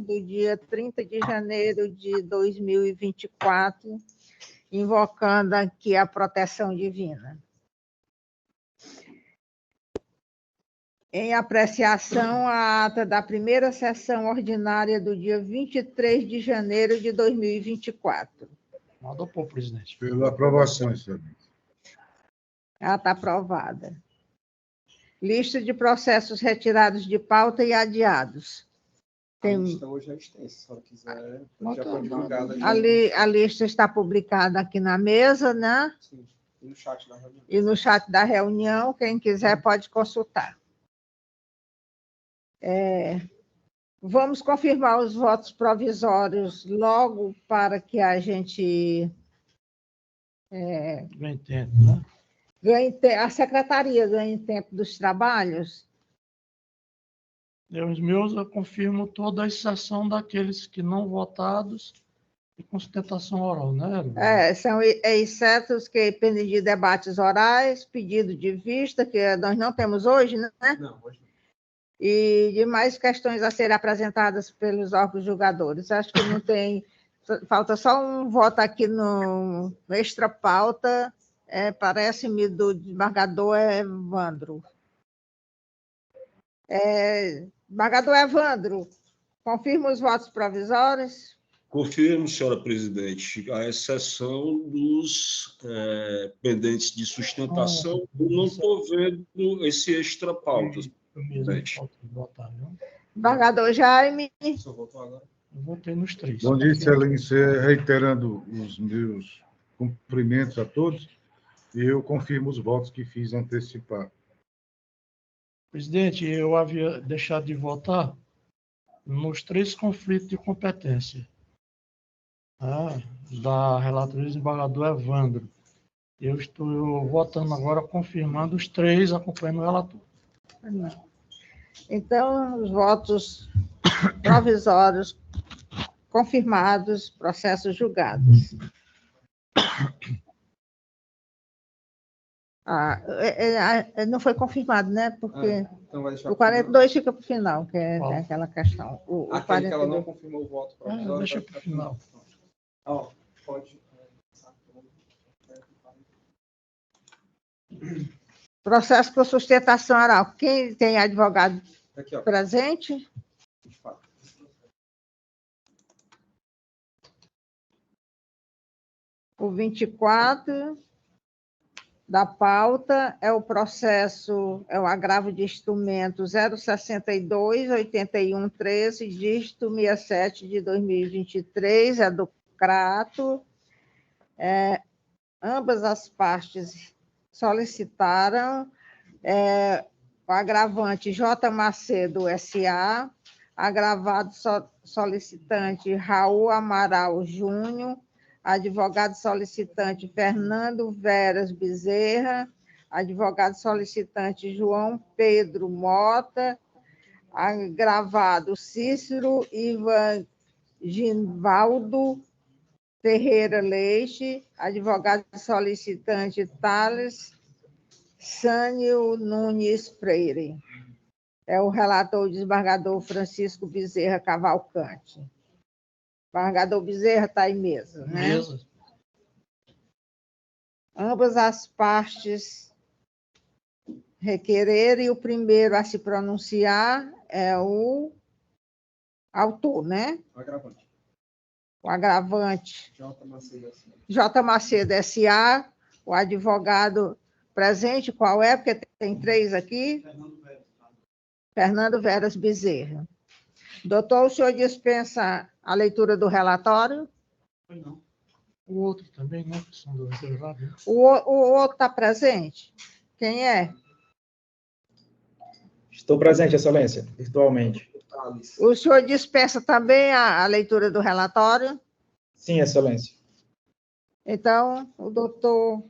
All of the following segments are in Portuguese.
do dia 30 de janeiro de 2024, invocando aqui a proteção divina. Em apreciação, a ata da primeira sessão ordinária do dia 23 de janeiro de 2024. Manda pôr, presidente. Pela aprovação, excelência. Ela está aprovada. Lista de processos retirados de pauta e adiados. A lista hoje é extensa, se ela quiser, já foi divulgada. A lista está publicada aqui na mesa, né? Sim, e no chat da reunião. E no chat da reunião, quem quiser pode consultar. Vamos confirmar os votos provisórios logo para que a gente Ganhe tempo, né? a secretaria ganhe tempo dos trabalhos. Os meus eu confirmo toda a exceção daqueles que não votados e com sustentação oral, né? São exceto os que pendem de debates orais, pedido de vista, que nós não temos hoje, né? Não, hoje não. E demais questões a serem apresentadas pelos órgãos julgadores. Acho que não tem... Falta só um voto aqui no extra pauta, parece-me, do desembargador Evandro. Desembargador Evandro, confirma os votos provisórios? Confirmo, senhora presidente, a exceção dos pendentes de sustentação. Eu não estou vendo esse extra pauta. Desembargador Jaime. O senhor votou agora? Eu votei nos três. Bom dia, excelência. Reiterando os meus cumprimentos a todos, eu confirmo os votos que fiz antecipar. Presidente, eu havia deixado de votar nos 3 conflitos de competência, da relatoria do desembargador Evandro. Eu estou votando agora, confirmando os 3, acompanhando o relator. Então, os votos provisórios confirmados, processos julgados. Não foi confirmado, né? Porque então vai deixar o 42 fica para o final, que é aquela questão. Aquele que ela não confirmou o voto provisório. Deixa para o final. Pode. Processo por sustentação oral. Quem tem advogado Aqui, presente? O 24 da pauta é o processo, é o agravo de instrumento 062-8113, dígito 67 de 2023, é do CRATO. Ambas as partes solicitaram o agravante J. Macedo S.A., agravado solicitante Raul Amaral Júnior, advogado solicitante Fernando Veras Bezerra, advogado solicitante João Pedro Mota, agravado Cícero Ivan Ginvaldo Ferreira Leite, advogado solicitante Thales Sânio Nunes Freire. É o relator, o desembargador Francisco Bezerra Cavalcante. Desembargador Bezerra está aí mesmo, né? Mesa. Ambas as partes requereram, e o primeiro a se pronunciar é o autor, né? O agravante. O agravante J. Macedo S.A. o advogado presente, qual é? Porque tem 3 aqui. Fernando Veras Bezerra. Doutor, o senhor dispensa a leitura do relatório? Não. O outro também, né? O outro está presente? Quem é? Estou presente, excelência, virtualmente. O senhor dispensa também a leitura do relatório? Sim, excelência. Então, o doutor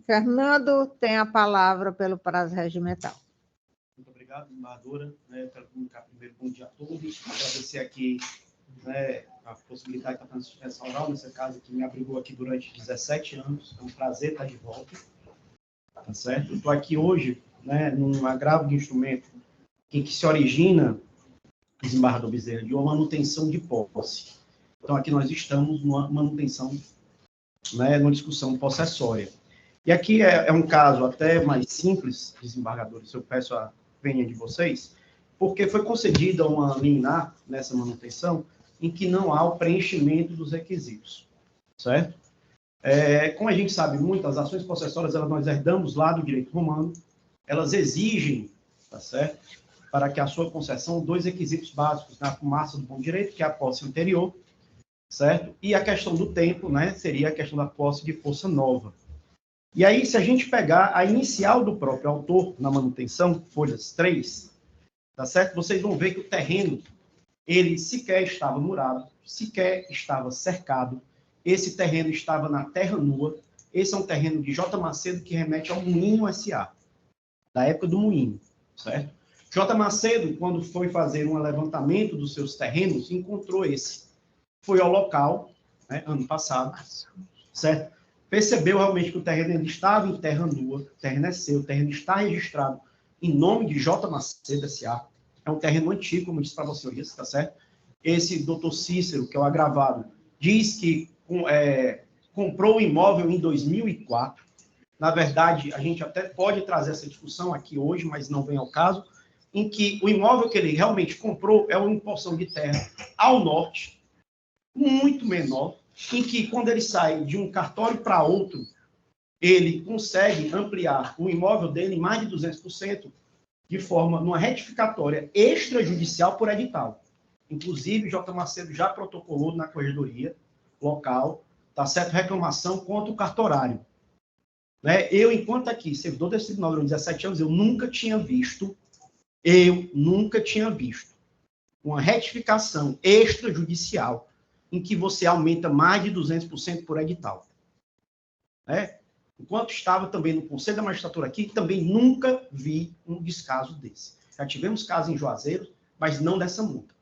Fernando tem a palavra pelo prazo regimental. Muito obrigado, desembargadora. Quero comunicar primeiro bom dia a todos. Agradecer aqui a possibilidade de estar fazendo sustentação oral, nesse caso que me abrigou aqui durante 17 anos. É um prazer estar de volta. Tá certo? Estou aqui hoje, num agravo de instrumento que se origina desembargador Bezerra, de uma manutenção de posse. Então, aqui nós estamos numa manutenção, né, numa discussão possessória. E aqui é um caso até mais simples, desembargadores, eu peço a vênia de vocês, porque foi concedida uma liminar nessa manutenção em que não há o preenchimento dos requisitos, certo? Como a gente sabe muito, as ações possessórias, nós herdamos lá do direito romano, elas exigem, tá certo? Para que a sua concessão, 2 requisitos básicos na fumaça do bom direito, que é a posse anterior, certo? E a questão do tempo, né, seria a questão da posse de força nova. E aí, se a gente pegar a inicial do próprio autor na manutenção, folhas 3, tá certo? Vocês vão ver que o terreno, ele sequer estava murado, sequer estava cercado, esse terreno estava na terra nua, esse é um terreno de J. Macedo que remete ao Moinho S.A., da época do Moinho, certo? J. Macedo, quando foi fazer um levantamento dos seus terrenos, encontrou esse. Foi ao local, né, ano passado, certo? Percebeu realmente que o terreno ele estava em terra nua, o terreno é seu, o terreno está registrado em nome de J. Macedo S.A., é um terreno antigo, como eu disse para vocês, tá certo? Esse doutor Cícero, que é o agravado, diz que comprou o imóvel em 2004. Na verdade, a gente até pode trazer essa discussão aqui hoje, mas não vem ao caso, em que o imóvel que ele realmente comprou é uma porção de terra ao norte, muito menor, em que quando ele sai de um cartório para outro, ele consegue ampliar o imóvel dele em mais de 200%, de forma, numa retificatória extrajudicial por edital. Inclusive, J. Macedo já protocolou na corregedoria local, tá certo? Reclamação contra o cartorário. Né? Eu, enquanto aqui, servidor desse tribunal durante 17 anos, eu nunca tinha visto uma retificação extrajudicial em que você aumenta mais de 200% por edital. Né? Enquanto estava também no Conselho da Magistratura aqui, também nunca vi um descaso desse. Já tivemos casos em Juazeiro, mas não dessa multa.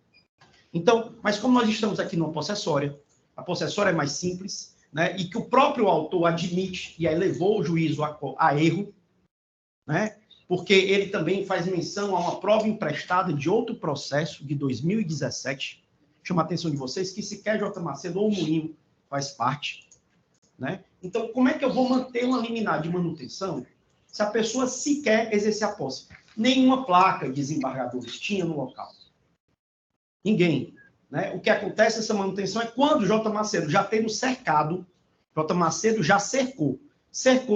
Então, mas como nós estamos aqui numa possessória, a possessória é mais simples, né, e que o próprio autor admite, e aí levou o juízo a erro, né, porque ele também faz menção a uma prova emprestada de outro processo de 2017, chama a atenção de vocês, que sequer J. Macedo ou Moinho faz parte, né? Então, como é que eu vou manter uma liminar de manutenção se a pessoa sequer exercer a posse? Nenhuma placa de desembargadores tinha no local. Ninguém. Né? O que acontece nessa manutenção é quando o J. Macedo já tendo cercado, J. Macedo já cercou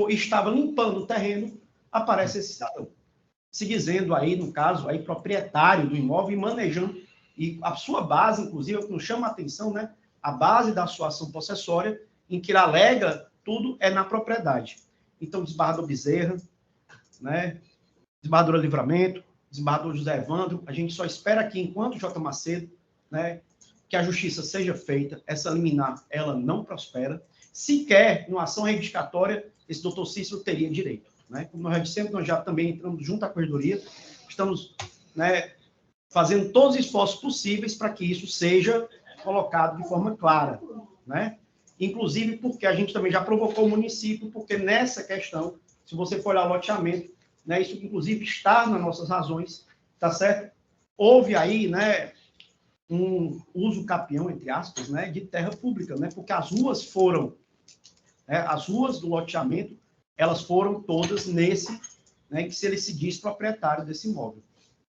e estava limpando o terreno, aparece esse cidadão. Se dizendo aí, no caso, aí proprietário do imóvel e manejando, e a sua base, inclusive, é o que nos chama a atenção, né? A base da sua ação possessória, em que ele alega tudo é na propriedade. Então, desembargador Bezerra, né? Desembargador Livramento, desembargador José Evandro, a gente só espera aqui, enquanto J. Macedo, né, que a justiça seja feita, essa liminar, ela não prospera. Sequer, numa ação reivindicatória, esse doutor Cícero teria direito. Né? Como nós já dissemos, nós já também entramos junto à corregedoria, estamos, né, fazendo todos os esforços possíveis para que isso seja colocado de forma clara. Né? Inclusive porque a gente também já provocou o município, porque nessa questão, se você for olhar o loteamento, né, isso inclusive está nas nossas razões, tá certo? Houve aí, né, um uso capião, entre aspas, né, de terra pública, né, porque as ruas foram, né, as ruas do loteamento, elas foram todas nesse, né, que se ele se diz proprietário desse imóvel,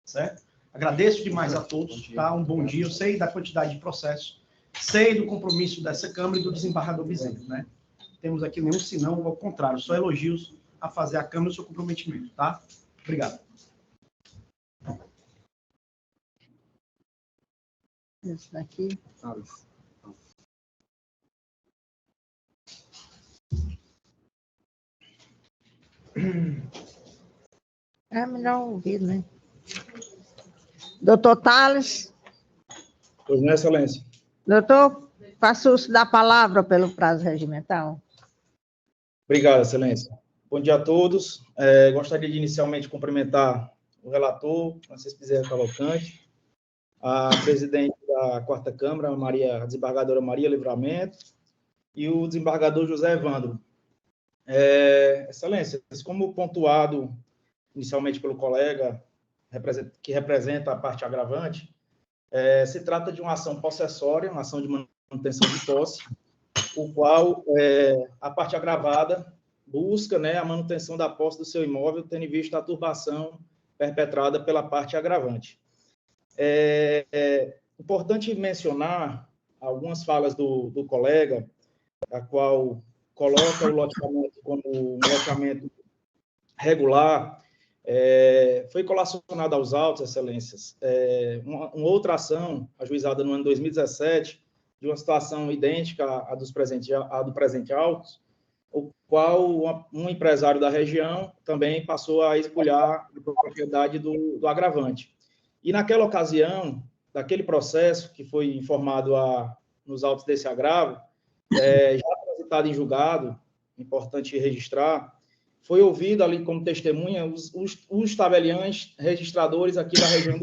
certo? Agradeço demais a todos, tá? Um bom dia. Eu sei da quantidade de processos, sei do compromisso dessa Câmara e do desembargador Bezerra, né? Temos aqui nenhum senão, ao contrário, só elogios a fazer a Câmara e o seu comprometimento, tá? Obrigado. Esse daqui. É melhor ouvir, né? Doutor Tales. Pois não, Excelência. Doutor, faça uso da palavra pelo prazo regimental. Obrigado, Excelência. Bom dia a todos. Gostaria de inicialmente cumprimentar o relator, Francisco Bezerra Cavalcante, a presidente da Quarta Câmara, a desembargadora Maria Livramento, e o desembargador José Evandro. Excelência, como pontuado inicialmente pelo colega que representa a parte agravante, Se trata de uma ação possessória, uma ação de manutenção de posse, o qual a parte agravada busca, né, a manutenção da posse do seu imóvel, tendo em vista a turbação perpetrada pela parte agravante. Importante mencionar algumas falas do colega, a qual coloca o loteamento como um loteamento regular. Foi colacionada aos autos, excelências, uma outra ação ajuizada no ano 2017, de uma situação idêntica à do presente autos, o qual um empresário da região também passou a espulhar a propriedade do agravante. E naquela ocasião, daquele processo que foi informado nos autos desse agravo, já transitado em julgado, importante registrar, foi ouvido ali como testemunha os tabeliães registradores aqui da região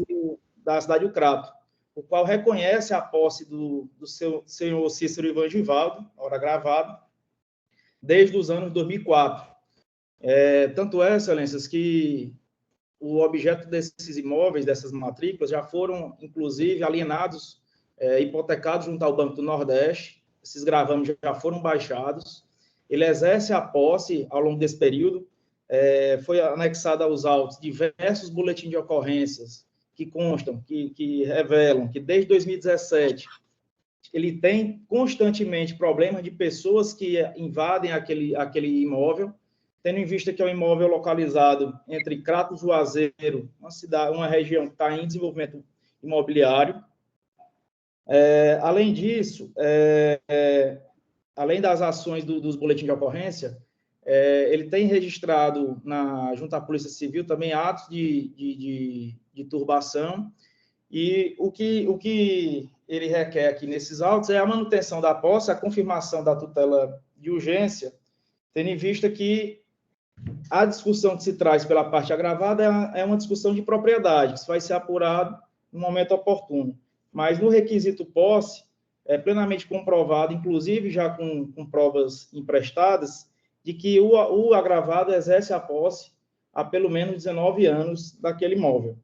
da cidade do Crato, o qual reconhece a posse do seu senhor Cícero Ivan Givaldo, hora gravado, desde os anos 2004. Tanto é, excelências, que o objeto desses imóveis, dessas matrículas, já foram, inclusive, alienados, hipotecados junto ao Banco do Nordeste. Esses gravames já foram baixados. Ele exerce a posse ao longo desse período. Foi anexado aos autos diversos boletins de ocorrências que constam, que revelam que desde 2017 ele tem constantemente problemas de pessoas que invadem aquele imóvel, tendo em vista que é um imóvel localizado entre Crato e Juazeiro, uma região que está em desenvolvimento imobiliário. Além disso, além das ações dos boletins de ocorrência, ele tem registrado junto à Polícia Civil também atos de turbação, e o que ele requer aqui nesses autos é a manutenção da posse, a confirmação da tutela de urgência, tendo em vista que a discussão que se traz pela parte agravada é uma discussão de propriedade, que vai ser apurado no momento oportuno. Mas no requisito posse, é plenamente comprovado, inclusive já com provas emprestadas, de que o agravado exerce a posse há pelo menos 19 anos daquele imóvel,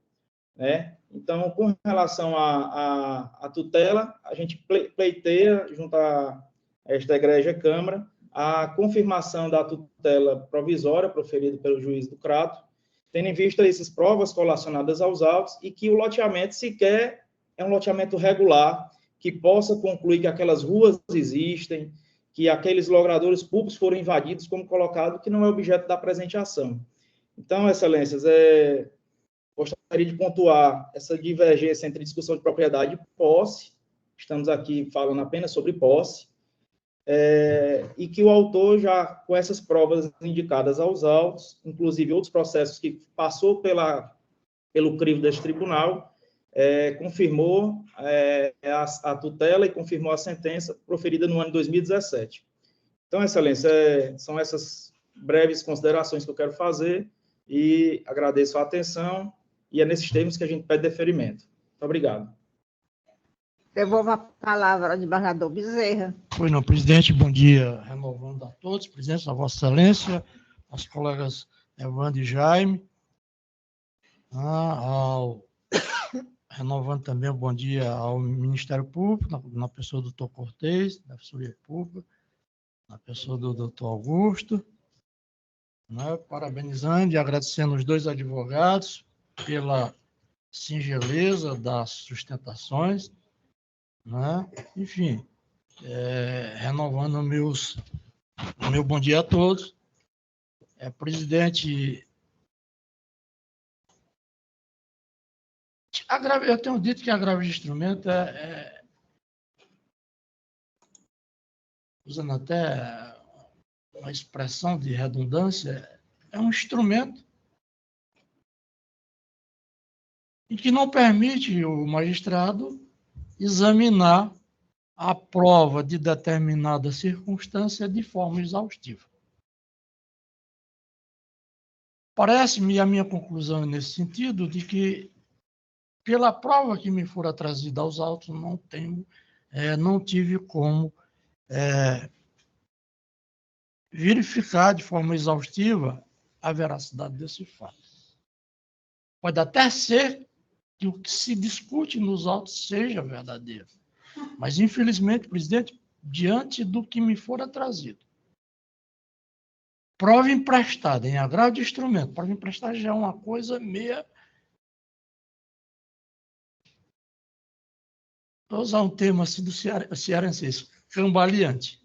né? Então, com relação à tutela, a gente pleiteia, junto a esta egrégia Câmara, a confirmação da tutela provisória proferida pelo juiz do Crato, tendo em vista essas provas colacionadas aos autos, e que o loteamento sequer é um loteamento regular, que possa concluir que aquelas ruas existem, que aqueles logradouros públicos foram invadidos, como colocado, que não é objeto da presente ação. Então, excelências, gostaria de pontuar essa divergência entre discussão de propriedade e posse. Estamos aqui falando apenas sobre posse, e que o autor, já com essas provas indicadas aos autos, inclusive outros processos que passou pelo crivo deste tribunal, confirmou a tutela e confirmou a sentença proferida no ano de 2017. Então, excelência, são essas breves considerações que eu quero fazer, e agradeço a atenção, e é nesses termos que a gente pede deferimento. Muito obrigado. Devolvo a palavra ao desembargador Bezerra. Pois não, presidente, bom dia, renovando a todos, presidente, a Vossa Excelência, aos colegas Evandro e Jaime, renovando também um bom dia ao Ministério Público, na pessoa do doutor Cortez, da Defensoria Pública, na pessoa do doutor Augusto, né, parabenizando e agradecendo os dois advogados pela singeleza das sustentações, né? Enfim, renovando o meu bom dia a todos. Presidente, eu tenho dito que agravo de instrumento usando até uma expressão de redundância, é um instrumento e que não permite o magistrado examinar a prova de determinada circunstância de forma exaustiva. Parece-me a minha conclusão nesse sentido de que, pela prova que me fora trazida aos autos, não tive como verificar de forma exaustiva a veracidade desse fato. Pode até ser que o que se discute nos autos seja verdadeiro. Mas, infelizmente, presidente, diante do que me fora trazido, prova emprestada em agravo de instrumento, prova emprestada já é uma coisa meia... Vou usar um termo assim do cearense, cambaleante.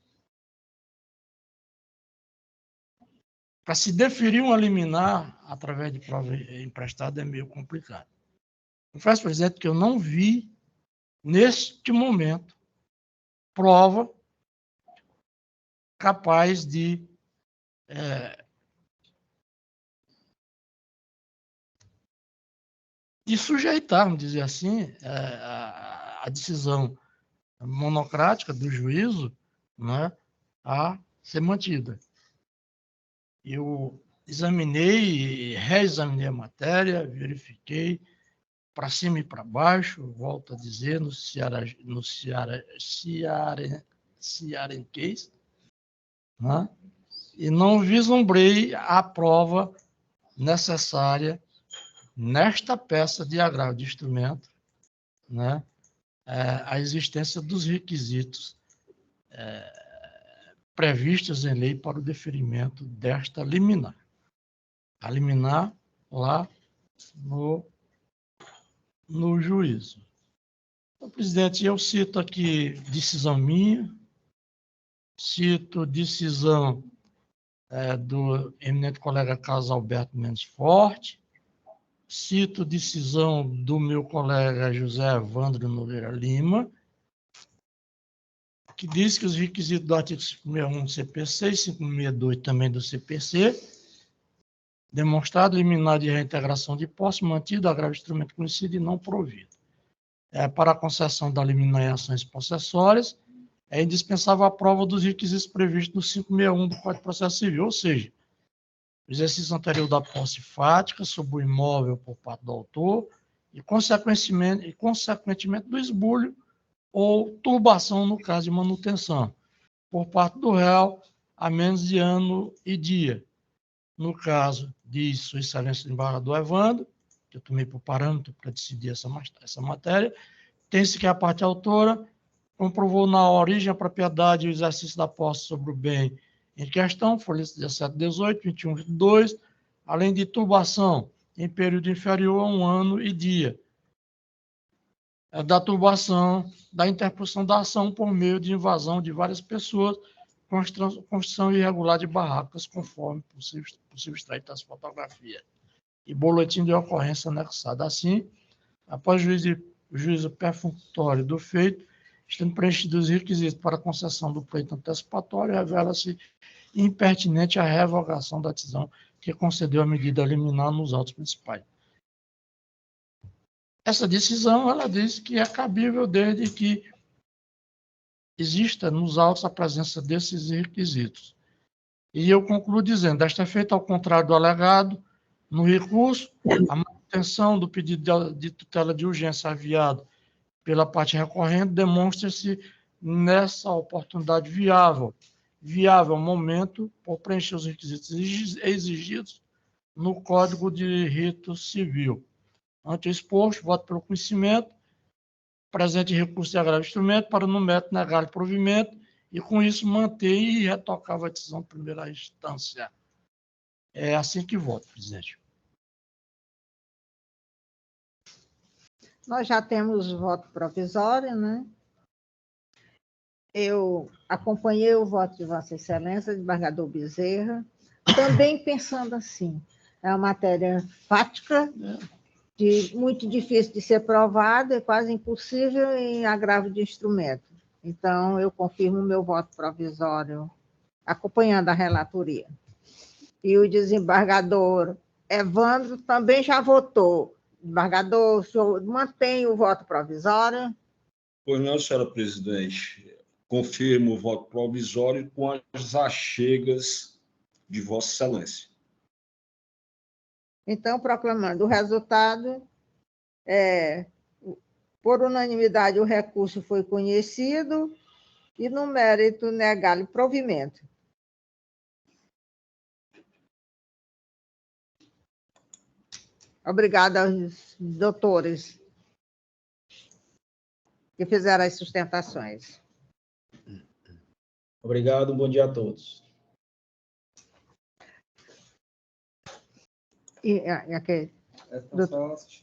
Para se deferir uma liminar através de prova emprestada é meio complicado. Confesso, presidente, que eu não vi, neste momento, prova capaz de sujeitar, vamos dizer assim, a decisão monocrática do juízo, né, a ser mantida. Eu examinei, reexaminei a matéria, verifiquei para cima e para baixo, volto a dizer, no cearenquês, né, e não vislumbrei a prova necessária nesta peça de agravo de instrumento, né, a existência dos requisitos previstos em lei para o deferimento desta liminar. A liminar lá no juízo. Então, presidente, eu cito aqui decisão minha, cito decisão do eminente colega Carlos Alberto Mendes Forte, cito decisão do meu colega José Evandro Nogueira Lima, que diz que os requisitos do artigo 561 do CPC e 562 também do CPC, demonstrado liminar de reintegração de posse, mantido agravo de instrumento conhecido e não provido. Para a concessão da liminar em ações possessórias, é indispensável a prova dos requisitos previstos no 561 do Código de Processo Civil, ou seja, o exercício anterior da posse fática sobre o imóvel por parte do autor e, consequentemente do esbulho ou turbação no caso de manutenção, por parte do réu a menos de ano e dia. No caso de Sua Excelência o Embargador Evandro, que eu tomei por parâmetro para decidir essa matéria, tem-se que a parte autora comprovou na origem a propriedade e o exercício da posse sobre o bem em questão, folhas 17, 18, 21, 22, além de turbação em período inferior a 1 ano e dia, da turbação da interposição da ação por meio de invasão de várias pessoas, construção irregular de barracas, conforme possível extrair das fotografias, e boletim de ocorrência anexado. Assim, após o juízo perfunctório do feito, estando preenchidos os requisitos para a concessão do pleito antecipatório, revela-se impertinente a revogação da decisão que concedeu a medida liminar nos autos principais. Essa decisão, ela diz que é cabível desde que exista nos autos a presença desses requisitos. E eu concluo dizendo, esta é feita ao contrário do alegado, no recurso, a manutenção do pedido de tutela de urgência aviado pela parte recorrente demonstra-se nessa oportunidade viável momento por preencher os requisitos exigidos no Código de Rito Civil. Ante o exposto, voto pelo conhecimento, presente recurso de agravo de instrumento para no mérito negar o provimento e, com isso, manter e retocar a decisão de primeira instância. É assim que voto, presidente. Nós já temos voto provisório, né? Eu acompanhei o voto de Vossa Excelência, desembargador Bezerra, também pensando assim, é uma matéria fática, muito difícil de ser provada, é quase impossível em agravo de instrumento. Então, eu confirmo o meu voto provisório, acompanhando a relatoria. E o desembargador Evandro também já votou. Desembargador, o senhor mantém o voto provisório? Pois não, senhora presidente. Confirmo o voto provisório com as achegas de Vossa Excelência. Então, proclamando o resultado, por unanimidade, o recurso foi conhecido e, no mérito, negar-lhe provimento. Obrigada aos doutores que fizeram as sustentações. Obrigado, bom dia a todos.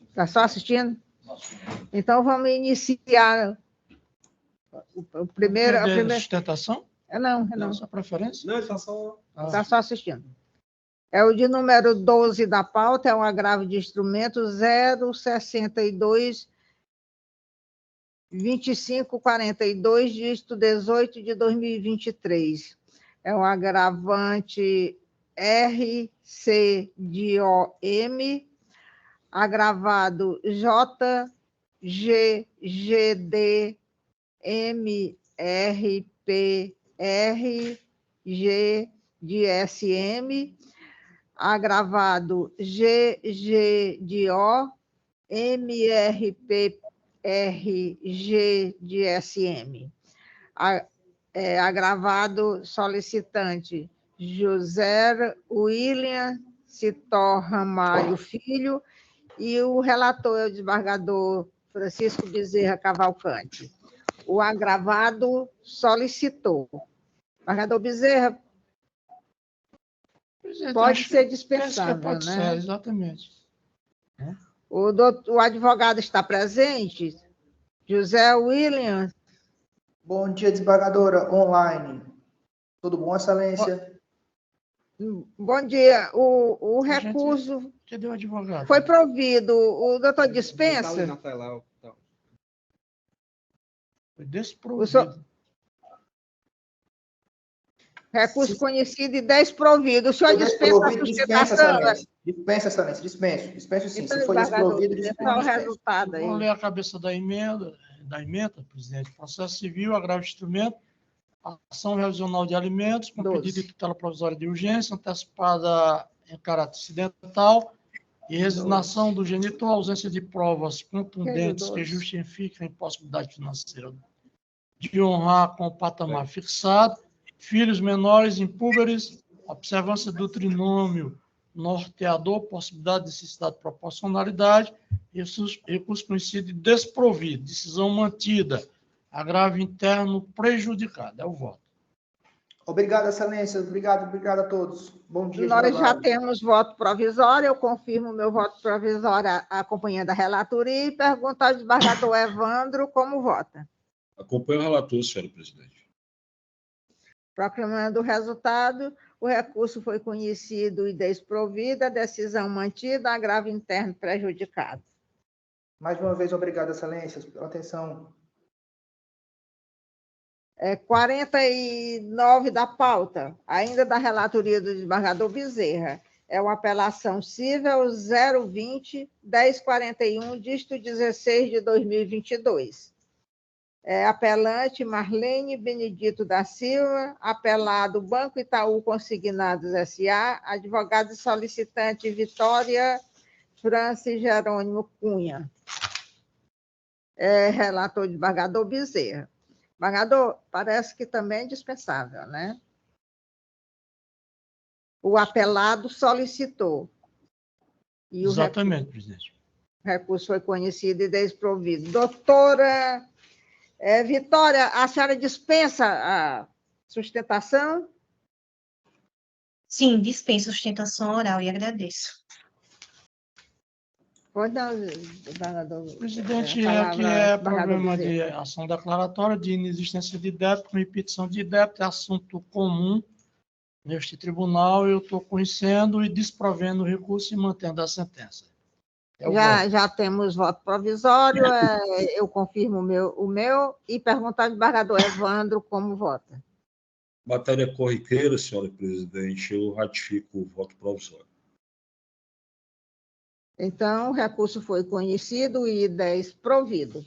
Está só assistindo? Então, vamos iniciar o primeiro... A primeira sustentação? Não. Sua preferência? Não, está só... Está só assistindo. É o de número 12 da pauta, é um agravo de instrumento 062 2542, dígito 18 de 2023. É um agravante RCDOM, agravado JGGDMRPRG de SM, agravado GGDO, MRPRG de SM. Agravado solicitante José William Citor Ramalho Filho, e o relator é o desembargador Francisco Bezerra Cavalcante. O agravado solicitou. Desembargador Bezerra, pode ser dispensável, pode né? ser, exatamente. O advogado está presente? José William. Bom dia, desembargadora, online. Tudo bom, excelência? Bom dia. O recurso... Cadê o advogado? Foi provido. O doutor dispensa? Foi desprovido. Recurso conhecido e desprovido. O senhor dispensa a sustentação? Dispensa, excelência. Dispenso sim. Então, se foi desprovido, dispensa. o resultado aí. Vamos ler a cabeça da emenda, presidente. Processo civil, agravo de instrumento, ação revisional de alimentos, com 12. pedido de tutela provisória de urgência, antecipada em caráter acidental, e resignação do genitor, ausência de provas contundentes que justifiquem a impossibilidade financeira de honrar com o patamar fixado, filhos menores impúberes, observância do trinômio norteador, possibilidade de necessidade de proporcionalidade, recurso conhecido e desprovido, decisão mantida, agravo interno prejudicado. É o voto. Obrigado, excelência. Obrigado a todos. Bom dia. Nós já temos voto provisório, eu confirmo meu voto provisório acompanhando a relatoria e pergunto ao desembargador Evandro como vota. Acompanho o relator, senhora presidente. Proclamando o resultado, o recurso foi conhecido e desprovido, a decisão mantida, agravo interno prejudicado. Mais uma vez, obrigado, excelência, pela atenção. 49 da pauta, ainda da relatoria do desembargador Bezerra. É uma apelação cível 020-1041, dígito 16 de 2022. Apelante Marlene Benedito da Silva, apelado Banco Itaú Consignados S.A., advogado e solicitante Vitória Francis Jerônimo Cunha. Relator desembargador Bezerra. Desembargador, parece que também é dispensável, né? O apelado solicitou. Exatamente, presidente. O recurso foi conhecido e desprovido. Doutora Vitória, a senhora dispensa a sustentação? Sim, dispenso a sustentação oral e agradeço. Pode dar, desembargador. Presidente, aqui é problema de ação declaratória de inexistência de débito, com repetição de débito, é assunto comum neste tribunal. Eu estou conhecendo e desprovendo o recurso e mantendo a sentença. Já temos voto provisório, eu confirmo o meu e pergunto ao desembargador Evandro como vota. Matéria corriqueira, senhora presidente, eu ratifico o voto provisório. Então, o recurso foi conhecido e desprovido.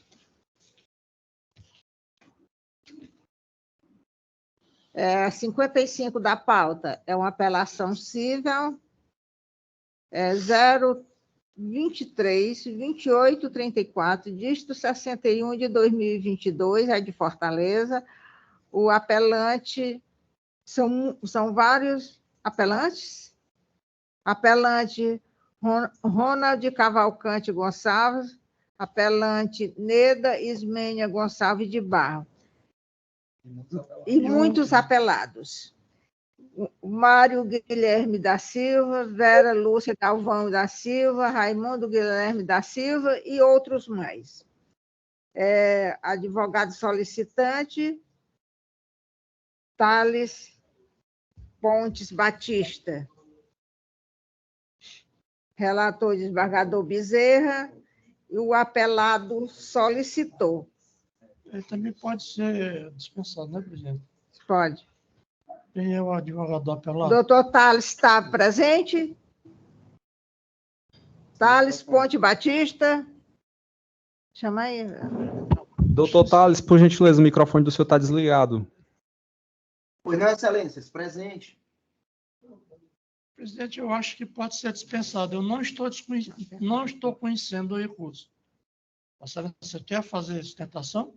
55 da pauta é uma apelação cível 023-2834, dígito 61 de 2022, é de Fortaleza. O apelante, são vários apelantes? Apelante Ronald Cavalcante Gonçalves, Apelante Neda Ismênia Gonçalves de Barro. E muitos apelados. Mário Guilherme da Silva, Vera Lúcia Galvão da Silva, Raimundo Guilherme da Silva e outros mais. Advogado solicitante, Thales Pontes Batista. Relator, desembargador Bezerra, e o apelado solicitou. Ele também pode ser dispensado, né, presidente? Pode. Quem é o advogado apelado? Doutor Thales está presente? Thales Ponte Batista. Chama aí. Doutor Thales, por gentileza, o microfone do senhor está desligado. Pois não, excelências, presente. Presidente, eu acho que pode ser dispensado. Eu não estou conhecendo o recurso. Você quer fazer sustentação?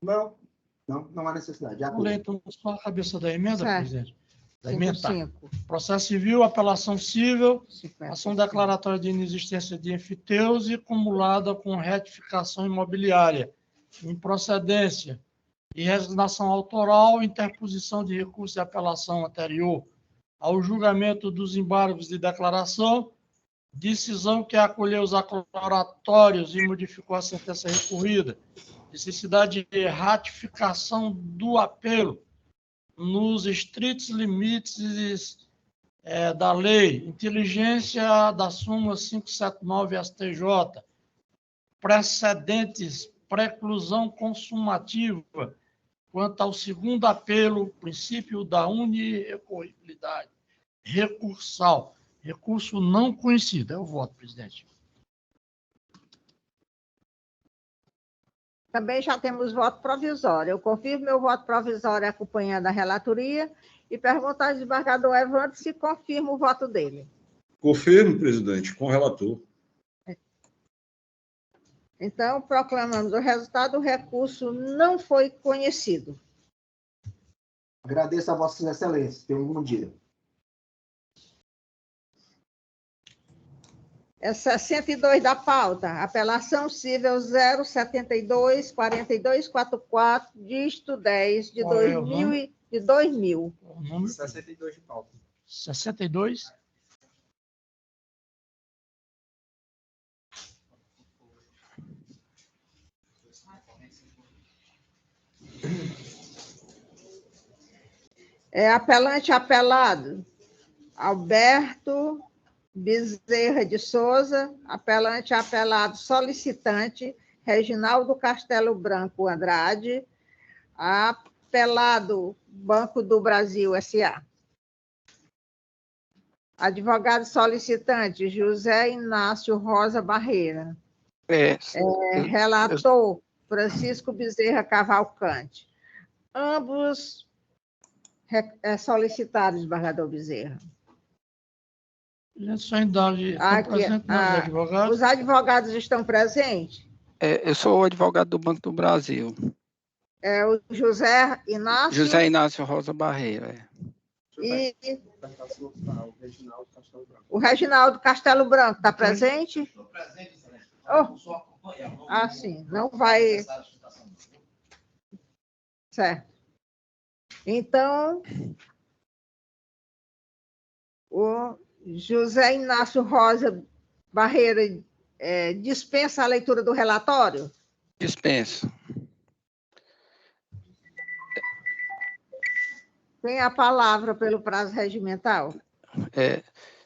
Não há necessidade. Já Vou ler, então, só a cabeça da emenda, Certo. presidente. Da emenda. 5. Processo civil, apelação civil, 50. ação declaratória de inexistência de enfiteuse cumulada com retificação imobiliária, improcedência e resignação autoral, interposição de recurso de apelação anterior ao julgamento dos embargos de declaração, decisão que acolheu os aclaratórios e modificou a sentença recorrida, necessidade de ratificação do apelo nos estritos limites da lei, inteligência da súmula 579 STJ, precedentes, preclusão consumativa, quanto ao segundo apelo, princípio da unirrecorribilidade recursal, recurso não conhecido. É o voto, presidente. Também já temos voto provisório. Eu confirmo meu voto provisório acompanhando a relatoria e pergunto ao desembargador Evandro se confirma o voto dele. Confirmo, presidente, com o relator. Então, proclamamos o resultado, o recurso não foi conhecido. Agradeço a Vossas Excelências. Tenham um bom dia. 62 da pauta, apelação civil 072-4244, dígito 10, de 2000. O número? 62 de pauta. 62? Apelante apelado, Alberto Bezerra de Souza, apelante apelado solicitante, Reginaldo Castelo Branco Andrade, apelado Banco do Brasil S.A. Advogado solicitante, José Inácio Rosa Barreira. Relator, Francisco Bezerra Cavalcante. Ambos solicitados, desembargador Bezerra. Só idade. Os advogados estão presentes? Eu sou o advogado do Banco do Brasil. O José Inácio? José Inácio Rosa Barreira. E o Reginaldo Castelo Branco está presente? Estou presente, excelência. Só acompanhar. Sim, não vai... Certo. Então, o José Inácio Rosa Barreira dispensa a leitura do relatório? Dispenso. Tem a palavra pelo prazo regimental?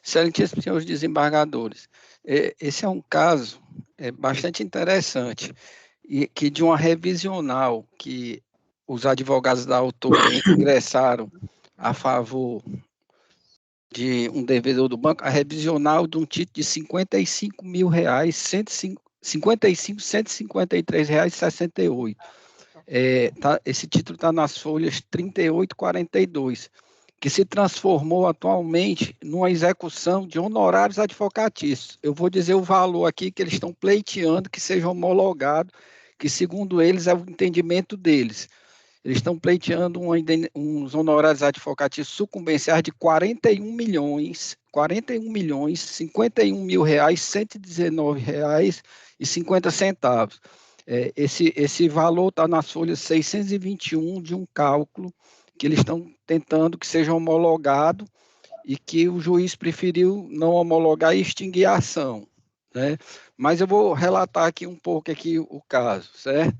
Excelentíssimos senhores desembargadores, esse é um caso bastante interessante, e que de uma revisional que os advogados da autoria ingressaram a favor de um devedor do banco, a revisional de um título de R$ 55.000, R$ 153,68. Esse título está nas folhas 38 e 42, que se transformou atualmente numa execução de honorários advocatícios. Eu vou dizer o valor aqui que eles estão pleiteando que seja homologado, que segundo eles é o entendimento deles. eles estão pleiteando uns honorários advocatícios sucumbenciais de 41 milhões, 51 mil reais, R$119,50. Esse valor está nas folhas 621 de um cálculo que eles estão tentando que seja homologado e que o juiz preferiu não homologar e extinguir a ação, né? Mas eu vou relatar aqui um pouco aqui o caso, certo?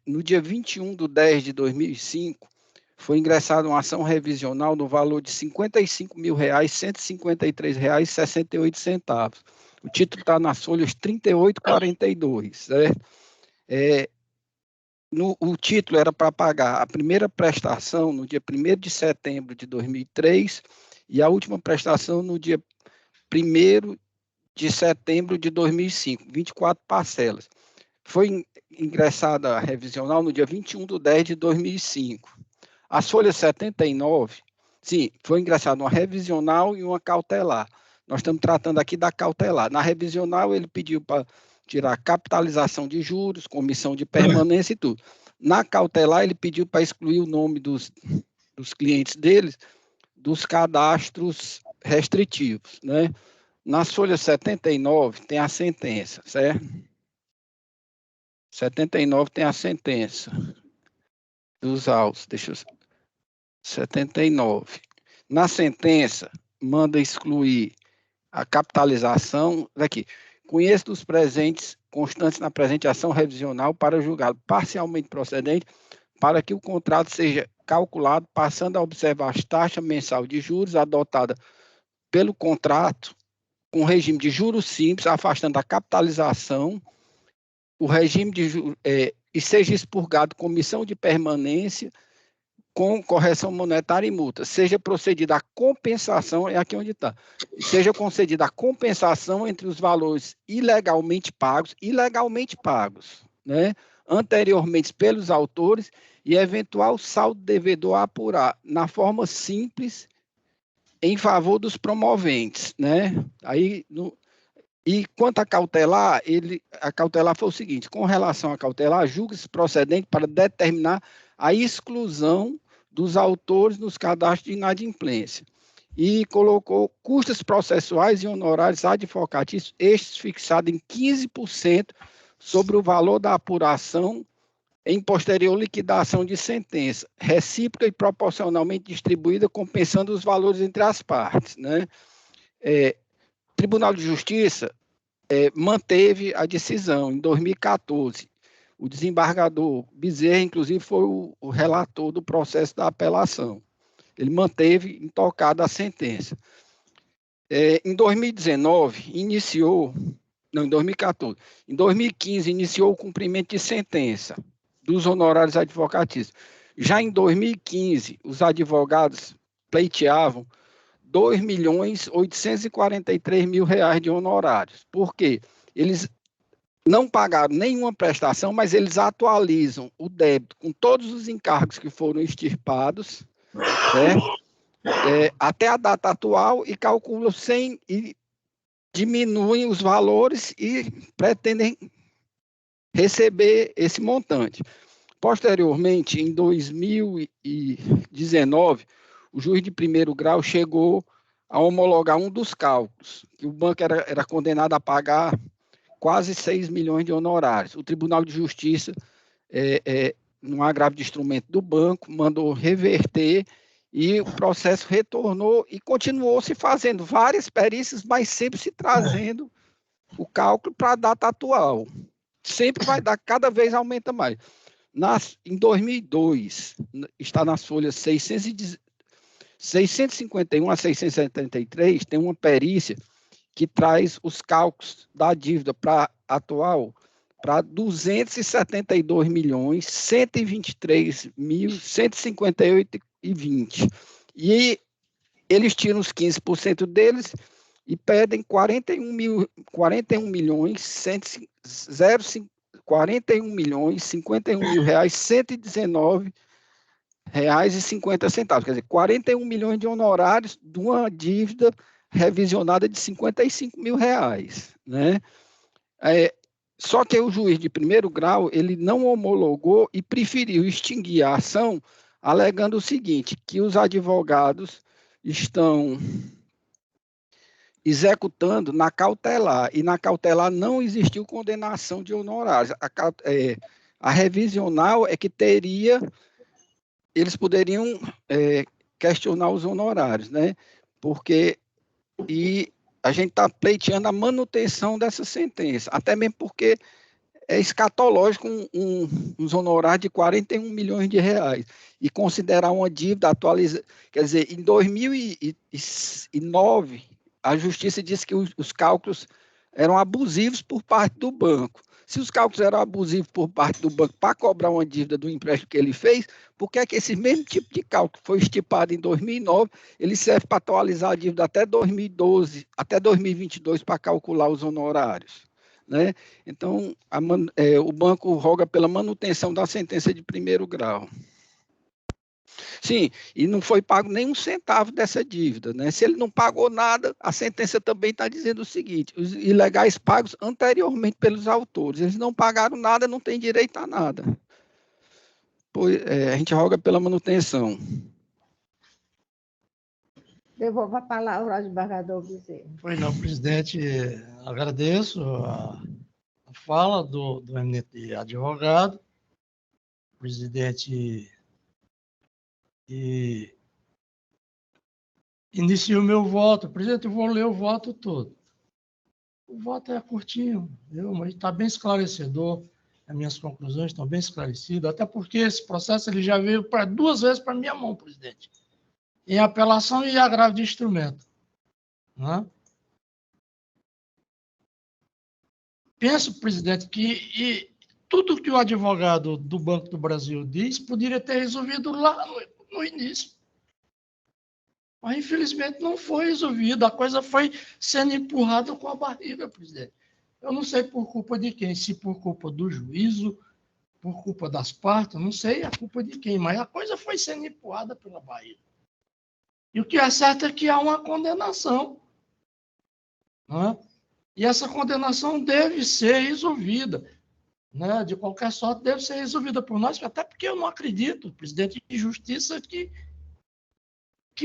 No dia 21/10/2005, foi ingressada uma ação revisional no valor de R$55.153,68. O título está nas folhas 3842, certo? O título era para pagar a primeira prestação no dia 1º de setembro de 2003 e a última prestação no dia 1º de setembro de 2005, 24 parcelas. Foi ingressada a revisional no dia 21/10/2005. As folhas 79, sim, foi ingressada uma revisional e uma cautelar. Nós estamos tratando aqui da cautelar. Na revisional, ele pediu para tirar capitalização de juros, comissão de permanência e tudo. Na cautelar, ele pediu para excluir o nome dos clientes deles dos cadastros restritivos, né? Nas folhas 79 tem a sentença, certo? 79 tem a sentença dos autos, 79. Na sentença, manda excluir a capitalização, daqui, conheço dos presentes constantes na presente ação revisional para julgado parcialmente procedente, para que o contrato seja calculado, passando a observar as taxas mensal de juros adotada pelo contrato, com regime de juros simples, afastando a capitalização, o regime de juros, e seja expurgado comissão de permanência com correção monetária e multa, seja procedida a compensação, é aqui onde está, seja concedida a compensação entre os valores ilegalmente pagos, né, anteriormente pelos autores e eventual saldo devedor a apurar, na forma simples, em favor dos promoventes, né? E quanto a cautelar, a cautelar foi o seguinte: com relação à cautelar, julga-se procedente para determinar a exclusão dos autores nos cadastros de inadimplência. E colocou custos processuais e honorários advocatícios, estes fixados em 15% sobre o valor da apuração em posterior liquidação de sentença, recíproca e proporcionalmente distribuída, compensando os valores entre as partes, né? Tribunal de Justiça manteve a decisão em 2014. O desembargador Bezerra, inclusive, foi o relator do processo da apelação. Ele manteve intocada a sentença. Em 2019, em 2014. Em 2015, iniciou o cumprimento de sentença dos honorários advocatícios. Já em 2015, os advogados pleiteavam R$2.843.000 de honorários. Por quê? Eles não pagaram nenhuma prestação, mas eles atualizam o débito com todos os encargos que foram extirpados, até a data atual, e calculam e diminuem os valores e pretendem receber esse montante. Posteriormente, em 2019, o juiz de primeiro grau chegou a homologar um dos cálculos, que o banco era condenado a pagar quase 6 milhões de honorários. O Tribunal de Justiça, num agravo de instrumento do banco, mandou reverter e o processo retornou e continuou se fazendo várias perícias, mas sempre se trazendo o cálculo para a data atual. Sempre vai dar, cada vez aumenta mais. Em 2002, está nas folhas 651 a 673, tem uma perícia que traz os cálculos da dívida atual para 272.123.158,20. E eles tiram os 15% deles e pedem R$41.051.051.119,50. Quer dizer, 41 milhões de honorários de uma dívida revisionada de R$55 mil, né? Só que o juiz de primeiro grau, ele não homologou e preferiu extinguir a ação, alegando o seguinte, que os advogados estão executando na cautelar, e na cautelar não existiu condenação de honorários. A revisional é que eles poderiam questionar os honorários, né? E a gente está pleiteando a manutenção dessa sentença, até mesmo porque é escatológico uns honorários de 41 milhões de reais, e considerar uma dívida atualizada, quer dizer, em 2009, a Justiça disse que os cálculos eram abusivos por parte do banco. Se os cálculos eram abusivos por parte do banco para cobrar uma dívida do empréstimo que ele fez, por que é que esse mesmo tipo de cálculo foi estipado em 2009, ele serve para atualizar a dívida até 2012, até 2022 para calcular os honorários, né? Então, o banco roga pela manutenção da sentença de primeiro grau. Sim, e não foi pago nem um centavo dessa dívida, né? Se ele não pagou nada, a sentença também está dizendo o seguinte: os ilegais pagos anteriormente pelos autores, eles não pagaram nada, não têm direito a nada. A gente roga pela manutenção. Devolvo a palavra ao desembargador Bezerra. Pois não, presidente, agradeço a fala do eminente advogado, presidente, e inicio o meu voto. Presidente, eu vou ler o voto todo. O voto é curtinho, mas está bem esclarecedor. As minhas conclusões estão bem esclarecidas, até porque esse processo ele já veio duas vezes para minha mão, presidente, em apelação e agravo de instrumento, né? Penso, presidente, que tudo que o advogado do Banco do Brasil diz poderia ter resolvido lá no início. Mas, infelizmente, não foi resolvido. A coisa foi sendo empurrada com a barriga, presidente. Eu não sei por culpa de quem, se por culpa do juízo, por culpa das partes, não sei a culpa de quem, mas a coisa foi sendo empurrada pela barriga. E o que é certo é que há uma condenação, né? E essa condenação deve ser resolvida, né? De qualquer sorte, deve ser resolvida por nós, até porque eu não acredito, presidente, em justiça que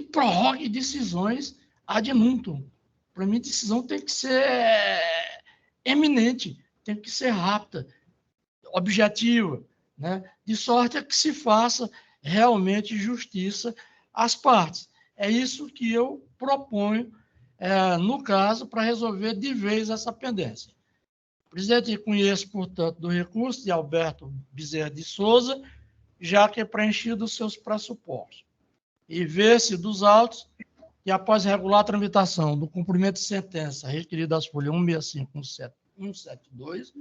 prorrogue decisões ad nutum. Para mim, decisão tem que ser eminente, tem que ser rápida, objetiva, né? De sorte a que se faça realmente justiça às partes. É isso que eu proponho, no caso, para resolver de vez essa pendência. O presidente conhece, portanto, do recurso de Alberto Bezerra de Souza, já que é preenchido os seus pressupostos. E vê-se dos autos que, após regular a tramitação do cumprimento de sentença requerida às folhas 165 e 172,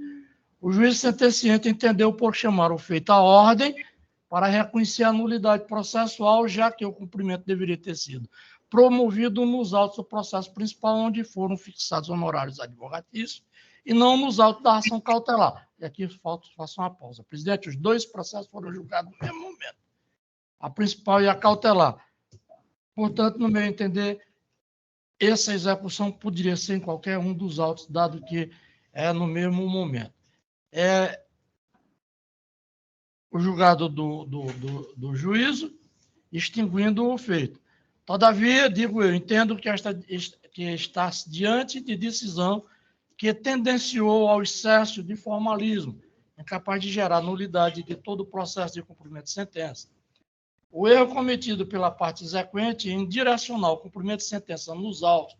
o juiz sentenciante entendeu por chamar o feito à ordem para reconhecer a nulidade processual, já que o cumprimento deveria ter sido promovido nos autos do processo principal, onde foram fixados honorários advogatícios, e não nos autos da ação cautelar. E aqui faço uma pausa. Presidente, os dois processos foram julgados no mesmo momento, a principal e a cautelar. Portanto, no meu entender, essa execução poderia ser em qualquer um dos autos, dado que é no mesmo momento. O julgado do juízo, extinguindo o feito. Todavia, digo eu, entendo que está diante de decisão que tendenciou ao excesso de formalismo, incapaz de gerar nulidade de todo o processo de cumprimento de sentença. O erro cometido pela parte exequente em direcionar o cumprimento de sentença nos autos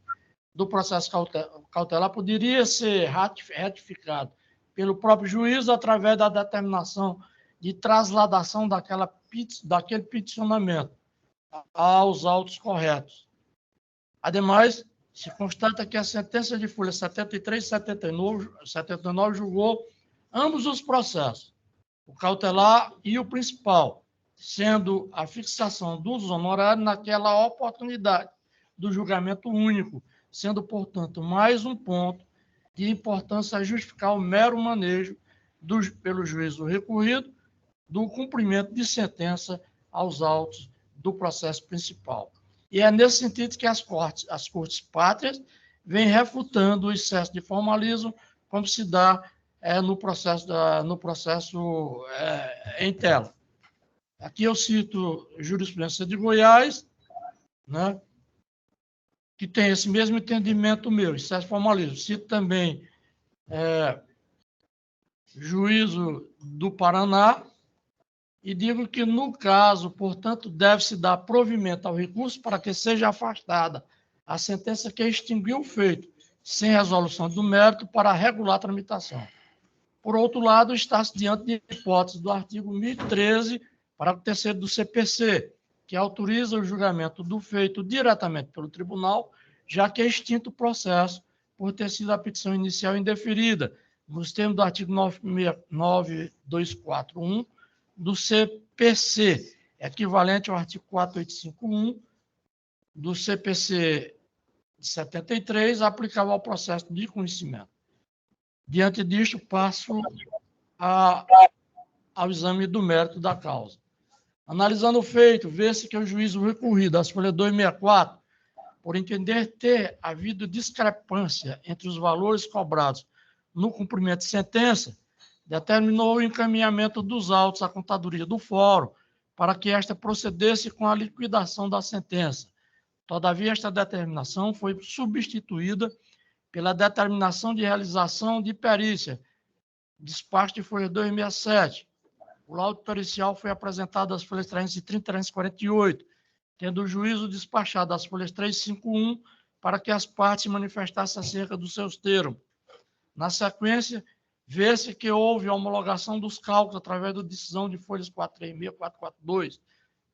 do processo cautelar poderia ser retificado pelo próprio juiz através da determinação de trasladação daquele peticionamento aos autos corretos. Ademais, se constata que a sentença de folha 73 e 79 julgou ambos os processos, o cautelar e o principal, sendo a fixação dos honorários naquela oportunidade do julgamento único, sendo, portanto, mais um ponto de importância a justificar o mero manejo pelo juízo recorrido do cumprimento de sentença aos autos do processo principal. E é nesse sentido que as cortes pátrias vêm refutando o excesso de formalismo, como se dá no processo em tela. Aqui eu cito jurisprudência de Goiás, né, que tem esse mesmo entendimento meu, excesso de formalismo. Cito também juízo do Paraná e digo que, no caso, portanto, deve-se dar provimento ao recurso para que seja afastada a sentença que extinguiu o feito, sem resolução do mérito, para regular a tramitação. Por outro lado, está-se diante de hipótese do artigo 1013, parágrafo 3º do CPC, que autoriza o julgamento do feito diretamente pelo tribunal, já que é extinto o processo por ter sido a petição inicial indeferida, nos termos do artigo 9241 do CPC, equivalente ao artigo 4851 do CPC de 73, aplicável ao processo de conhecimento. Diante disto, passo ao exame do mérito da causa. Analisando o feito, vê-se que o juízo recorrido às folhas 264, por entender ter havido discrepância entre os valores cobrados no cumprimento de sentença, determinou o encaminhamento dos autos à contadoria do fórum para que esta procedesse com a liquidação da sentença. Todavia, esta determinação foi substituída pela determinação de realização de perícia, despacho de folha 267. O laudo pericial foi apresentado às folhas 330 e 348, tendo o juízo despachado às folhas 351 para que as partes manifestassem acerca dos seus termos. Na sequência, vê-se que houve a homologação dos cálculos através da decisão de folhas 436 e 442,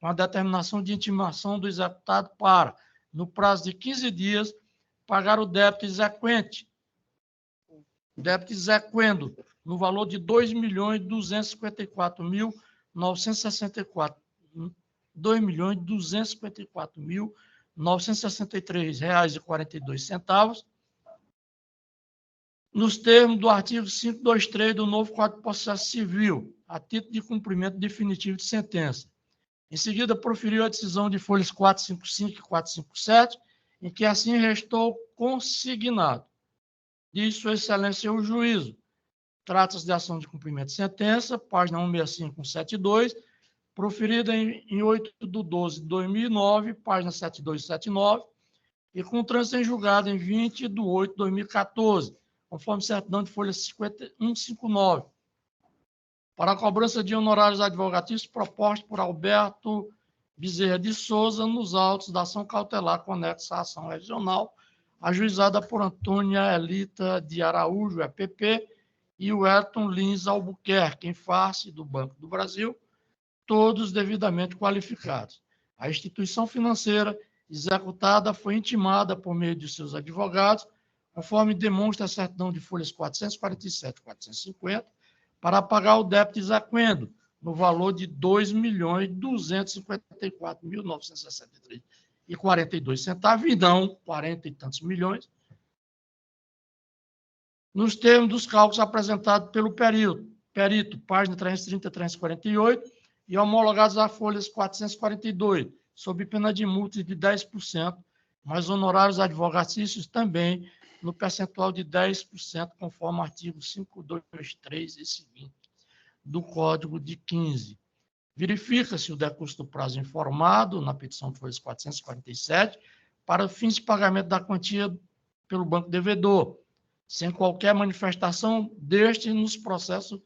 com a determinação de intimação do executado para, no prazo de 15 dias, pagar o débito exequendo, no valor de R$ 2.254.964, R$ 2.254.963,42, nos termos do artigo 523 do novo Código de Processo Civil, a título de cumprimento definitivo de sentença. Em seguida, proferiu a decisão de folhas 455 e 457, em que assim restou consignado. Diz Sua Excelência o juízo. Trata-se de ação de cumprimento de sentença, página 165-172, proferida em 8/12/2009, página 7279, e com trânsito em julgado em 20/8/2014, conforme certidão de folha 5159, para a cobrança de honorários advogatícios propostos por Alberto Bezerra de Souza nos autos da ação cautelar conexa à ação regional, ajuizada por Antônia Elita de Araújo, EPP, e o Elton Lins Albuquerque, em face do Banco do Brasil, todos devidamente qualificados. A instituição financeira executada foi intimada por meio de seus advogados, conforme demonstra a certidão de folhas 447 e 450, para pagar o débito exequendo, no valor de R$ 2.254.963,42, e não 40 e tantos milhões, nos termos dos cálculos apresentados pelo perito, página 330 e 348, e homologados a folhas 442, sob pena de multa de 10%, mas honorários advogatícios também no percentual de 10%, conforme o artigo 523 e seguinte do Código de 15. Verifica-se o decurso do prazo informado na petição de folhas 447 para fins de pagamento da quantia pelo banco devedor, sem qualquer manifestação deste nos processos,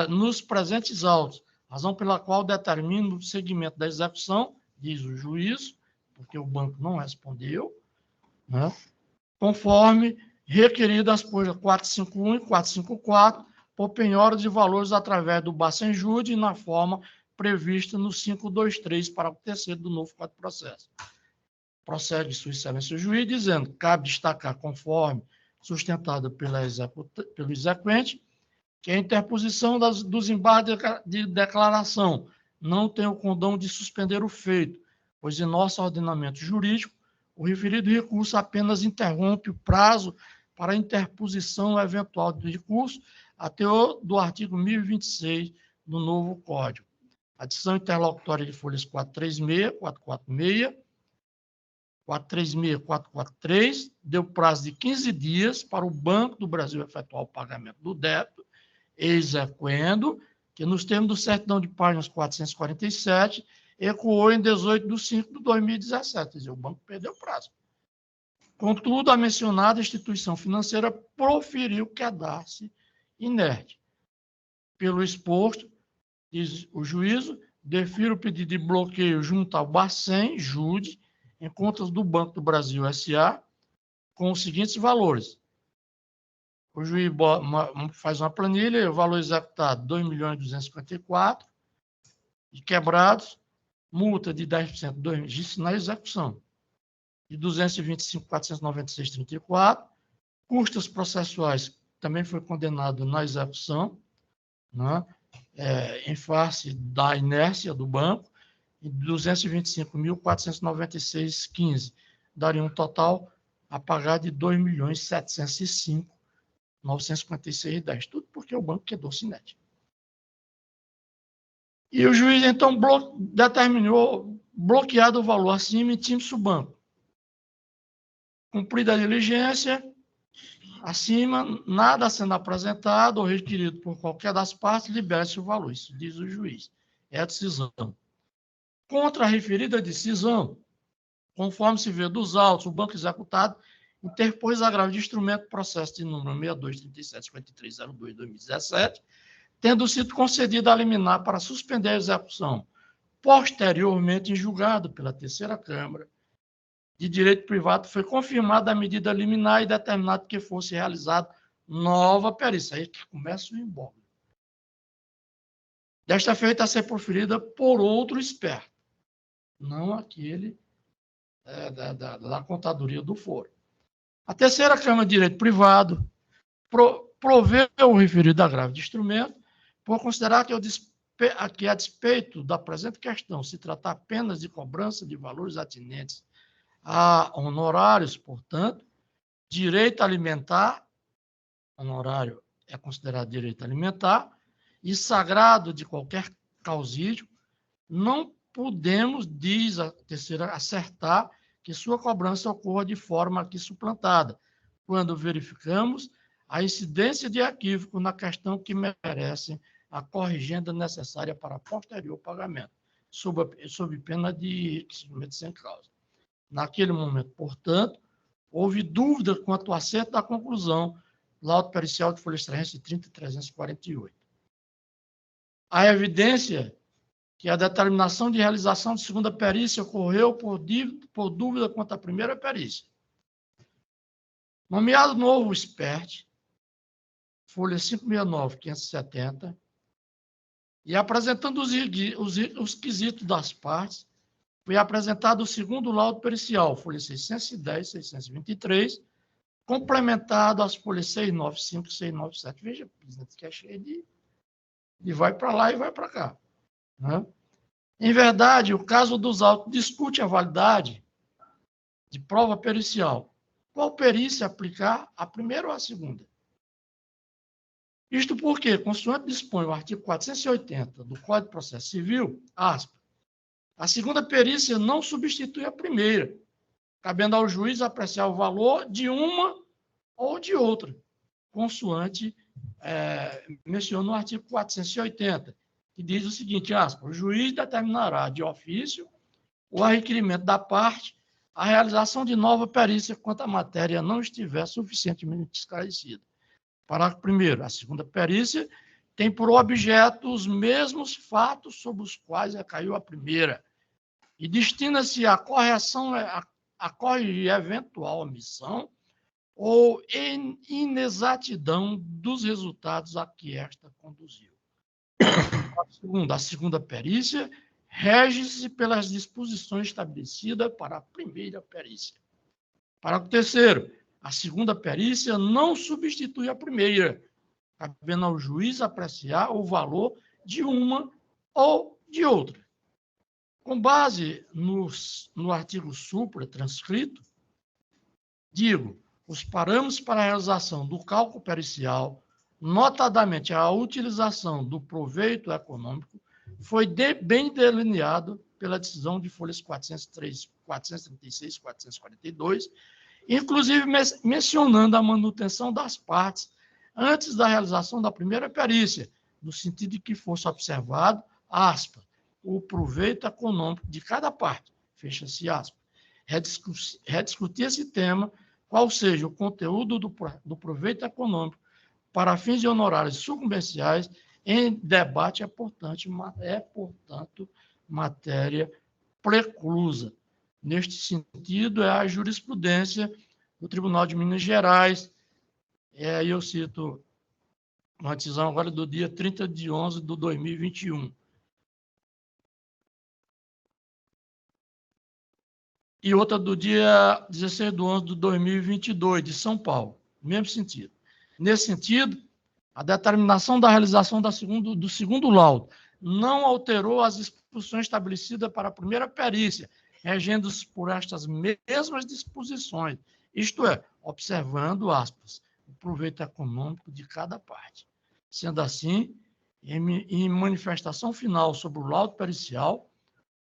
nos presentes autos, razão pela qual determina o segmento da execução, diz o juiz, porque o banco não respondeu, né, conforme requerido as folhas 451 e 454, por penhora de valores através do Bacenjude e na forma prevista no 523, parágrafo 3º do novo Código de Processo. Procede Sua Excelência o juiz, dizendo que cabe destacar, conforme sustentado pelo exequente, que a interposição dos embargos de declaração não tem o condão de suspender o feito, pois em nosso ordenamento jurídico, o referido recurso apenas interrompe o prazo para a interposição eventual do recurso até o do artigo 1026 do novo Código. A decisão interlocutória de folhas 436, 446 436.443, deu prazo de 15 dias para o Banco do Brasil efetuar o pagamento do débito, exequendo, que nos termos do certidão de páginas 447, ecoou em 18/5/2017, quer dizer, o banco perdeu o prazo. Contudo, a mencionada instituição financeira proferiu quedar-se inerte. Pelo exposto, diz o juízo, defiro o pedido de bloqueio junto ao Bacen, Jude, em contas do Banco do Brasil S.A., com os seguintes valores. O juiz faz uma planilha, o valor executado, 2.254.000, e quebrados, multa de 10% na execução, de 225.496,34, custos processuais, também foi condenado na execução, né, em face da inércia do banco, e 225.496,15, daria um total a pagar de 2.705.956,10, tudo porque o banco quedou-se inerte. E o juiz, então, determinou bloqueado o valor acima em títulos do banco. Cumprida a diligência, acima, nada sendo apresentado ou requerido por qualquer das partes, libera-se o valor. Isso diz o juiz. É a decisão. Contra a referida decisão, conforme se vê dos autos, o banco executado interpôs agravo de instrumento processo de número 62375302/2017, tendo sido concedida a liminar para suspender a execução, posteriormente em julgado pela terceira Câmara de Direito Privado, foi confirmada a medida liminar e determinado que fosse realizada nova perícia. Aí que começa o imbróglio. Desta feita a ser proferida por outro experto, não aquele da contadoria do foro. A terceira Câmara de Direito Privado proveu o referido agravo de instrumento por considerar que, a despeito da presente questão, se tratar apenas de cobrança de valores atinentes a honorários, portanto, direito alimentar, honorário é considerado direito alimentar, e sagrado de qualquer causídio, não podemos, diz a terceira, acertar que sua cobrança ocorra de forma aqui suplantada, quando verificamos a incidência de equívoco na questão que merece a corrigenda necessária para posterior pagamento, sob pena de enriquecimento sem causa. Naquele momento, portanto, houve dúvida quanto ao acerto da conclusão, laudo pericial de folha extraense 30.348. A evidência que a determinação de realização de segunda perícia ocorreu por dúvida quanto à primeira perícia. Nomeado novo expert, folha 569.570, e apresentando os quesitos das partes, foi apresentado o segundo laudo pericial, folha 610, 623, complementado às folhas 695 e 697. Veja, presidente, que é cheio de vai para lá e vai para cá. Né? Em verdade, o caso dos autos discute a validade de prova pericial. Qual perícia aplicar, a primeira ou a segunda? Isto porque, consoante dispõe o artigo 480 do Código de Processo Civil, aspas, a segunda perícia não substitui a primeira, cabendo ao juiz apreciar o valor de uma ou de outra, consoante menciona o artigo 480, que diz o seguinte, aspas, o juiz determinará de ofício ou a requerimento da parte a realização de nova perícia quanto a matéria não estiver suficientemente esclarecida. Parágrafo 1º, a segunda perícia tem por objeto os mesmos fatos sobre os quais recaiu a primeira e destina-se à correção, a corrigir eventual omissão ou inexatidão dos resultados a que esta conduziu. A segunda perícia rege-se pelas disposições estabelecidas para a primeira perícia. Parágrafo 3º, a segunda perícia não substitui a primeira, cabendo ao juiz apreciar o valor de uma ou de outra. Com base no artigo supra transcrito, digo, os parâmetros para a realização do cálculo pericial, notadamente a utilização do proveito econômico, foi bem delineado pela decisão de folhas 403 436 e 442, inclusive mencionando a manutenção das partes antes da realização da primeira perícia, no sentido de que fosse observado, aspas, o proveito econômico de cada parte, fecha-se aspas. Rediscutir esse tema, qual seja o conteúdo do proveito econômico para fins de honorários sucumbenciais em debate é, portanto, matéria preclusa. Neste sentido, é a jurisprudência do Tribunal de Minas Gerais, aí eu cito uma decisão agora do dia 30 de 11 de 2021. E outra do dia 16 de 11 de 2022, de São Paulo, mesmo sentido. Nesse sentido, a determinação da realização do segundo laudo não alterou as disposições estabelecidas para a primeira perícia, regendo-se por estas mesmas disposições, isto é, observando, aspas, o proveito econômico de cada parte. Sendo assim, em manifestação final sobre o laudo pericial,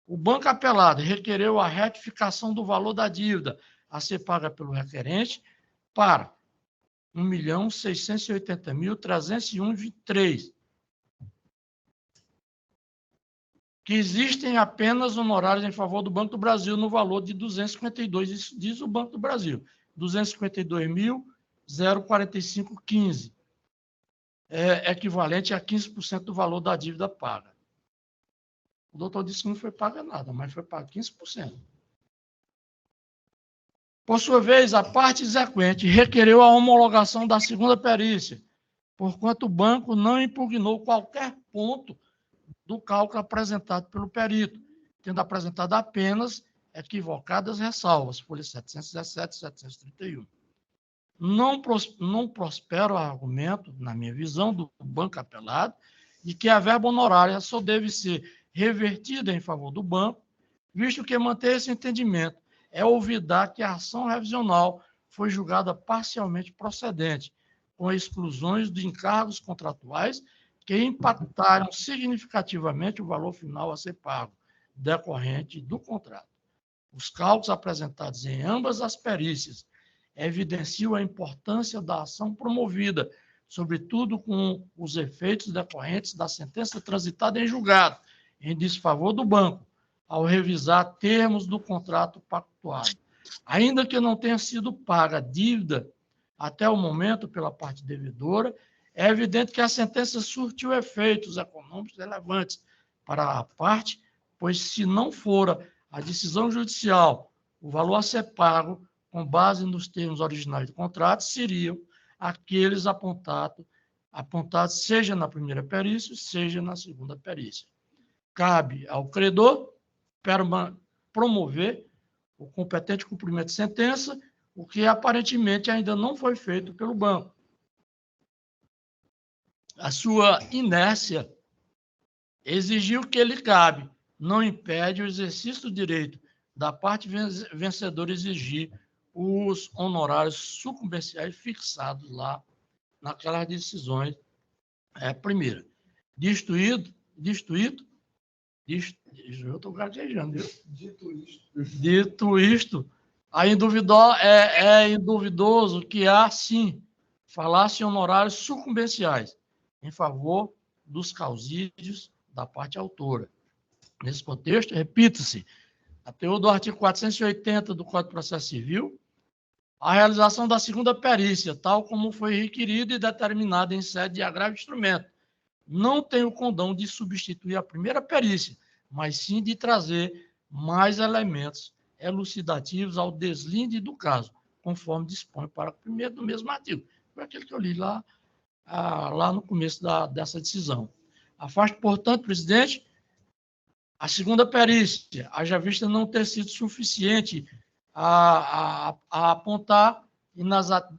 o banco apelado requereu a retificação do valor da dívida a ser paga pelo requerente para R$ 1.680.301,23, que existem apenas honorários em favor do Banco do Brasil no valor de 252, isso diz o Banco do Brasil, 252.045,15, equivalente a 15% do valor da dívida paga. O doutor disse que não foi paga nada, mas foi pago 15%. Por sua vez, a parte exequente requereu a homologação da segunda perícia, porquanto o banco não impugnou qualquer ponto do cálculo apresentado pelo perito, tendo apresentado apenas equivocadas ressalvas, folhas 717 e 731. Não prospera o argumento, na minha visão, do banco apelado, de que a verba honorária só deve ser revertida em favor do banco, visto que manter esse entendimento é olvidar que a ação revisional foi julgada parcialmente procedente, com exclusões de encargos contratuais que impactaram significativamente o valor final a ser pago, decorrente do contrato. Os cálculos apresentados em ambas as perícias evidenciam a importância da ação promovida, sobretudo com os efeitos decorrentes da sentença transitada em julgado, em desfavor do banco, ao revisar termos do contrato pactuado. Ainda que não tenha sido paga a dívida até o momento pela parte devedora, é evidente que a sentença surtiu efeitos econômicos relevantes para a parte, pois se não fora a decisão judicial, o valor a ser pago, com base nos termos originais do contrato, seriam aqueles apontados seja na primeira perícia, seja na segunda perícia. Cabe ao credor promover o competente cumprimento de sentença, o que aparentemente ainda não foi feito pelo banco. A sua inércia exigiu que ele cabe, não impede o exercício do direito da parte vencedora exigir os honorários sucumbenciais fixados lá naquelas decisões. Primeira, eu estou gaguejando. Dito isto, é induvidoso que há, sim, falasse em honorários sucumbenciais em favor dos causídios da parte autora. Nesse contexto, repita-se, a teor do artigo 480 do Código de Processo Civil, a realização da segunda perícia, tal como foi requerido e determinado em sede de agravo de instrumento, não tem o condão de substituir a primeira perícia, mas sim de trazer mais elementos elucidativos ao deslinde do caso, conforme dispõe para o primeiro do mesmo artigo. Foi aquele que eu li lá no começo dessa decisão. Afasto, portanto, presidente, a segunda perícia, haja vista não ter sido suficiente a apontar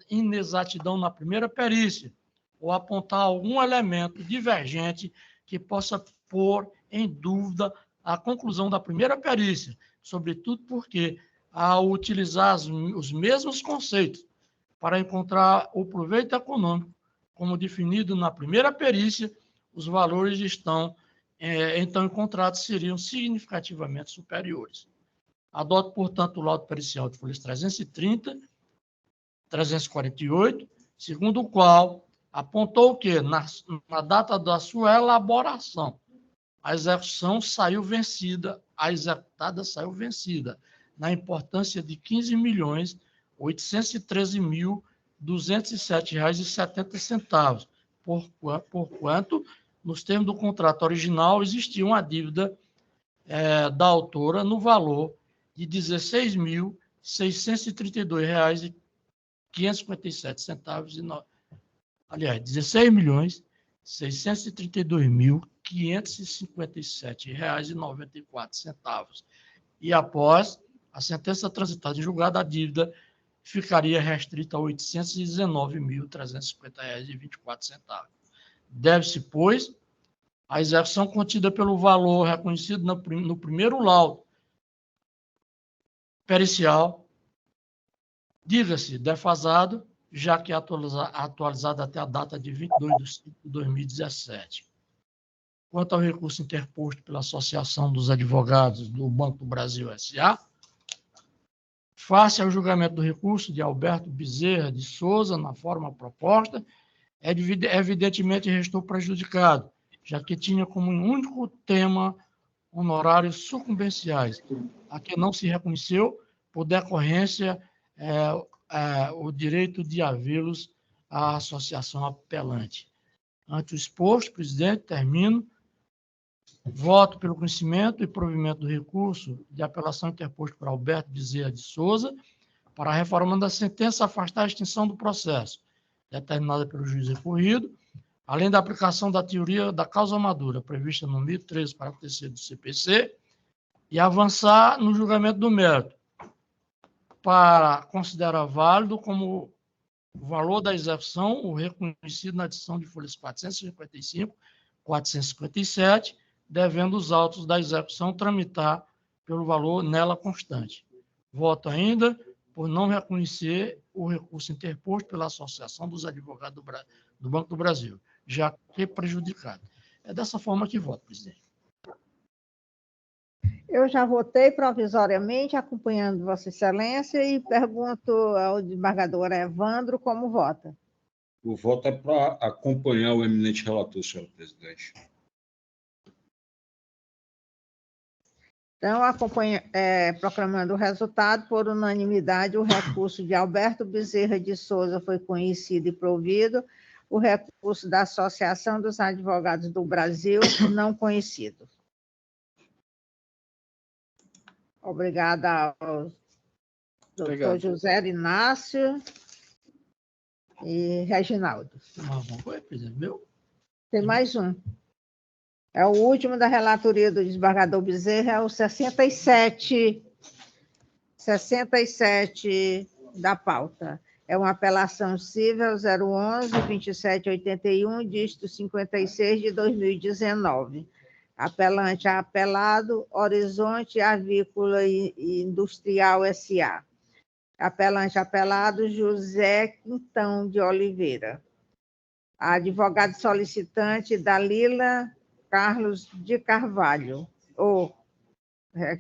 inexatidão na primeira perícia, ou apontar algum elemento divergente que possa pôr em dúvida a conclusão da primeira perícia, sobretudo porque, ao utilizar os mesmos conceitos para encontrar o proveito econômico, como definido na primeira perícia, os valores então encontrados seriam significativamente superiores. adoto, portanto, o laudo pericial de folhas 330, 348, segundo o qual apontou que, na data da sua elaboração, a execução saiu vencida, a executada saiu vencida, na importância de R$ 15.813.207,70, porquanto, nos termos do contrato original, existia uma dívida da autora no valor de R$ 16.632,557. Aliás, R$ 16.632.557,94. E após a sentença transitada em julgado, a dívida ficaria restrita a R$ 819.350,24. Deve-se, pois, a execução contida pelo valor reconhecido no primeiro laudo pericial, diga-se, defasado, já que é atualizado até a data de 22 de 2017. Quanto ao recurso interposto pela Associação dos Advogados do Banco do Brasil S.A., face ao julgamento do recurso de Alberto Bezerra de Souza, na forma proposta, evidentemente restou prejudicado, já que tinha como único tema honorários sucumbenciais, a que não se reconheceu por decorrência o direito de havê-los à associação apelante. Ante o exposto, presidente, termino. Voto pelo conhecimento e provimento do recurso de apelação interposto por Alberto Bezerra de Souza para a reforma da sentença afastar a extinção do processo, determinada pelo juiz recorrido, além da aplicação da teoria da causa madura, prevista no 1013, parágrafo 3º do CPC, e avançar no julgamento do mérito, para considerar válido como valor da execução o reconhecido na adição de folhas 455, 457, devendo os autos da execução tramitar pelo valor nela constante. Voto ainda por não reconhecer o recurso interposto pela Associação dos Advogados do Banco do Brasil, já que prejudicado. É dessa forma que voto, presidente. Eu já votei provisoriamente, acompanhando Vossa Excelência, e pergunto ao desembargador Evandro como vota. O voto é para acompanhar o eminente relator, senhora presidente. Então, proclamando o resultado, por unanimidade, o recurso de Alberto Bezerra de Souza foi conhecido e provido, o recurso da Associação dos Advogados do Brasil não conhecido. Obrigada ao doutor José Inácio e Reginaldo. Tem mais um. É o último da relatoria do desembargador Bezerra, é o 67 da pauta. É uma apelação cível 011-2781, dígito 56 de 2019. Apelante a apelado, Horizonte Avícola e Industrial S.A. Apelante apelado, José Quintão de Oliveira. A advogada solicitante, Dalila Carlos de Carvalho, ou,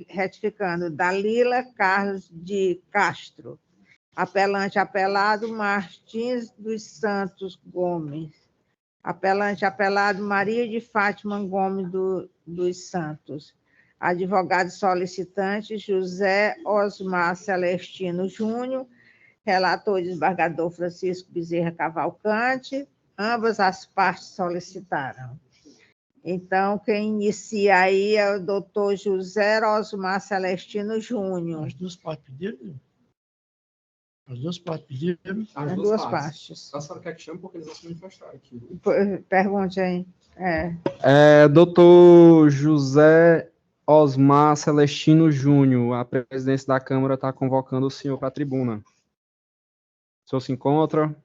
retificando, Dalila Carlos de Castro. Apelante apelado, Martins dos Santos Gomes. Apelante apelado, Maria de Fátima Gomes dos Santos. Advogado solicitante, José Osmar Celestino Júnior. Relator, desembargador Francisco Bezerra Cavalcante. Ambas as partes solicitaram. Então, quem inicia aí é o doutor José Osmar Celestino Júnior. As duas partes pediram? As duas partes pediram? As duas partes. A senhora quer que chame porque eles vão se manifestar aqui. Pergunte aí. Doutor José Osmar Celestino Júnior, a presidência da Câmara está convocando o senhor para a tribuna. O senhor se encontra?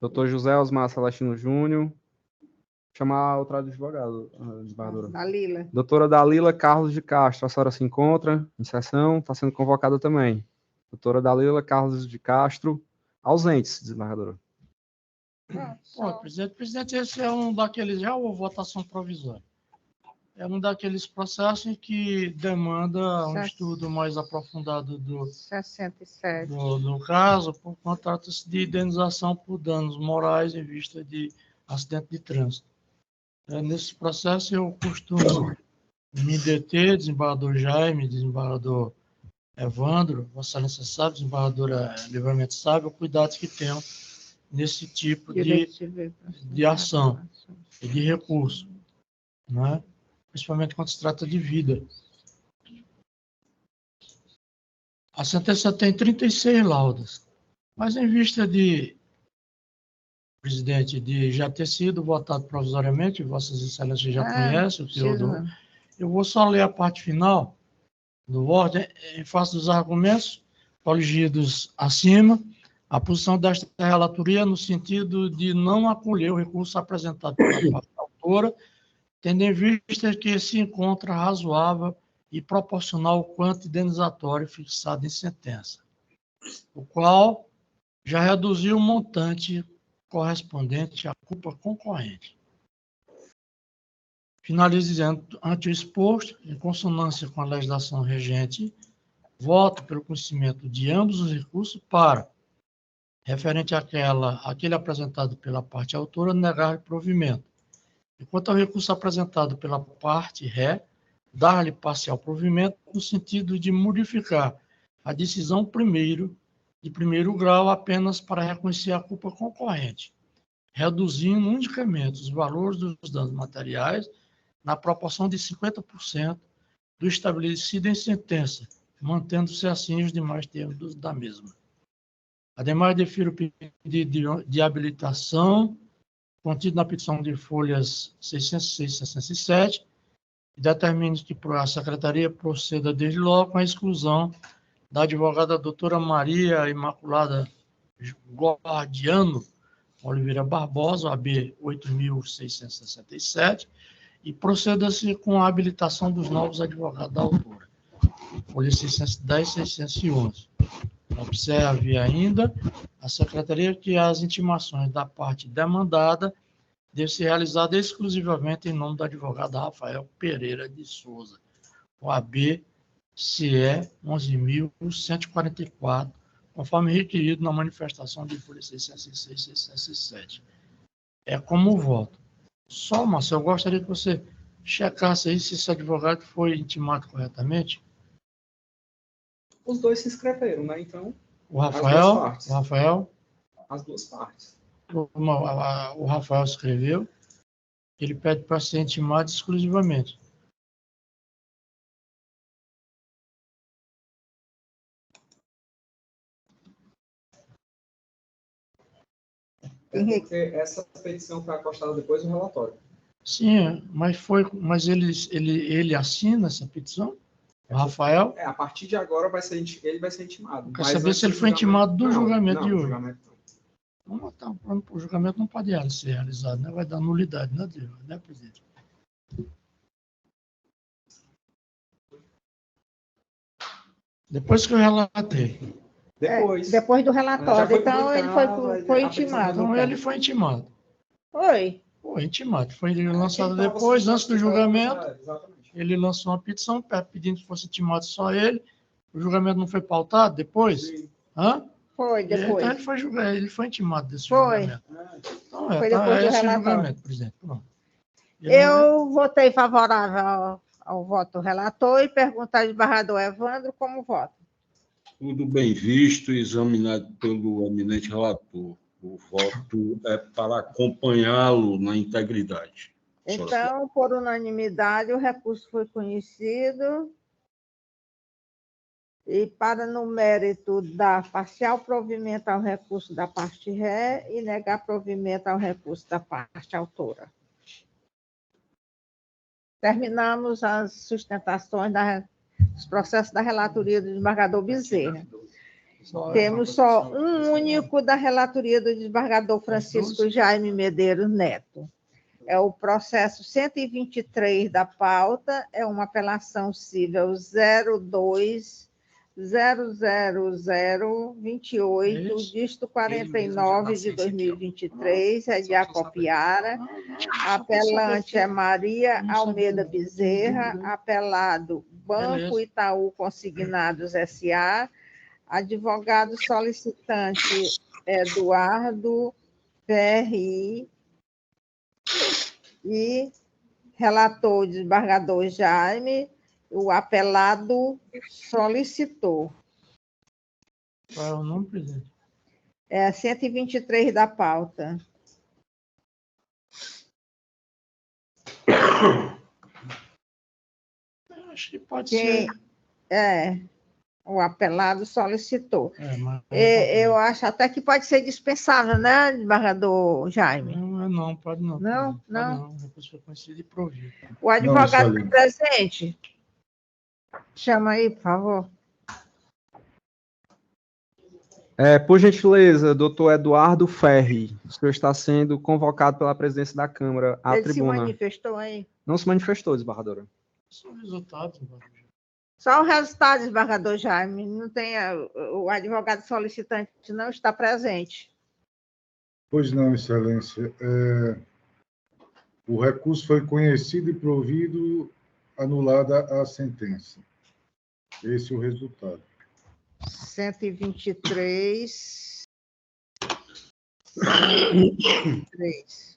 Doutor José Osmar Celestino Júnior. Chamar outra advogada, desembargadora. Dalila. Doutora Dalila Carlos de Castro, a senhora se encontra em sessão, está sendo convocada também. Doutora Dalila Carlos de Castro, ausentes, desembargadora. Presidente, esse é um daqueles, já ou votação provisória? é um daqueles processos em que demanda um estudo mais aprofundado do 67. do caso, por conta trata-se de indenização por danos morais em vista de acidente de trânsito. Nesse processo, eu costumo me deter, desembargador Jaime, desembargador Evandro, Vossa Excelência sabe, desembargadora Livramento sabe, o cuidado que tenham nesse tipo de ação e de recurso, né? Principalmente quando se trata de vida. A sentença tem 36 laudas, mas em vista de, presidente, de já ter sido votado provisoriamente, Vossas Excelências já conhecem o teor do... Eu vou só ler a parte final do voto, em face dos argumentos coligidos acima, a posição desta relatoria no sentido de não acolher o recurso apresentado pela parte autora, tendo em vista que se encontra razoável e proporcional ao quanto indenizatório fixado em sentença, o qual já reduziu o montante correspondente à culpa concorrente. Finalizo dizendo, ante o exposto, em consonância com a legislação regente, voto pelo conhecimento de ambos os recursos para, referente àquele apresentado pela parte autora, negar-lhe provimento. E quanto ao recurso apresentado pela parte ré, dar-lhe parcial provimento no sentido de modificar a decisão de primeiro grau apenas para reconhecer a culpa concorrente, reduzindo unicamente os valores dos danos materiais na proporção de 50% do estabelecido em sentença, mantendo-se assim os demais termos da mesma. Ademais, defiro o pedido de habilitação contido na petição de folhas 606 e 607 e determine que a Secretaria proceda desde logo com a exclusão da advogada doutora Maria Imaculada Guardiano Oliveira Barbosa, AB 8.667, e proceda-se com a habilitação dos novos advogados da autora, folha 610 e 611. Observe ainda a Secretaria que as intimações da parte demandada devem ser realizadas exclusivamente em nome do advogado Rafael Pereira de Souza, o AB CE 11.144, conforme requerido na manifestação de folha 606 e 607. É como voto. Só, Márcio, eu gostaria que você checasse aí se esse advogado foi intimado corretamente. Os dois se inscreveram, né? Então, o Rafael, as duas partes. O Rafael escreveu, ele pede para ser intimado exclusivamente. É porque essa petição foi acostada depois do relatório. Sim, mas ele assina essa petição? O Rafael? A partir de agora ele vai ser intimado. Quer saber se ele foi intimado do julgamento de hoje? Julgamento não. Vamos botar o julgamento não pode ser realizado, né? Vai dar nulidade, né, presidente? Depois que eu relatei. Depois do relatório. Então, ele foi intimado. Então, ele foi intimado. Foi intimado. Foi lançado depois, antes do julgamento. Ele lançou uma petição pedindo que fosse intimado só ele. O julgamento não foi pautado depois? Sim. Hã? Foi, depois. Então, ele foi intimado desse julgamento. Então, foi depois do relatório. Julgamento, presidente. Pronto. Eu votei favorável ao voto do relator e perguntar ao desembargador Evandro como vota. Tudo bem visto e examinado pelo eminente relator. O voto é para acompanhá-lo na integridade. Então, por unanimidade, o recurso foi conhecido e para, no mérito, dar parcial provimento ao recurso da parte ré e negar provimento ao recurso da parte autora. Terminamos as sustentações dos processos da relatoria do desembargador Bezerra. Temos só um único da relatoria do desembargador Francisco Jaime Medeiros Neto. É o processo 123 da pauta, é uma apelação cível 00028, dígito 49 de 2023, é de Acopiara. Apelante é Maria Almeida Bezerra, apelado Banco Itaú Consignados S.A., advogado solicitante Eduardo PRI e relator o desembargador Jaime, o apelado solicitou. Qual é o nome, presidente? É 123 da pauta. Acho que pode ser. O apelado solicitou. Mas eu acho até que pode ser dispensável, né, desembargador Jaime? Não, pode não. Não? Pode não. A pessoa conhecida e provida. O advogado está presente. Chama aí, por favor. Por gentileza, doutor Eduardo Ferri, o senhor está sendo convocado pela presidência da Câmara à tribuna. Ele se manifestou aí? Não se manifestou, desembargadora. Só o resultado, desembargador. Só o resultado, desembargador Jaime. Não tem, o advogado solicitante não está presente. Pois não, excelência. O recurso foi conhecido e provido, anulada a sentença. Esse é o resultado. 123. 123.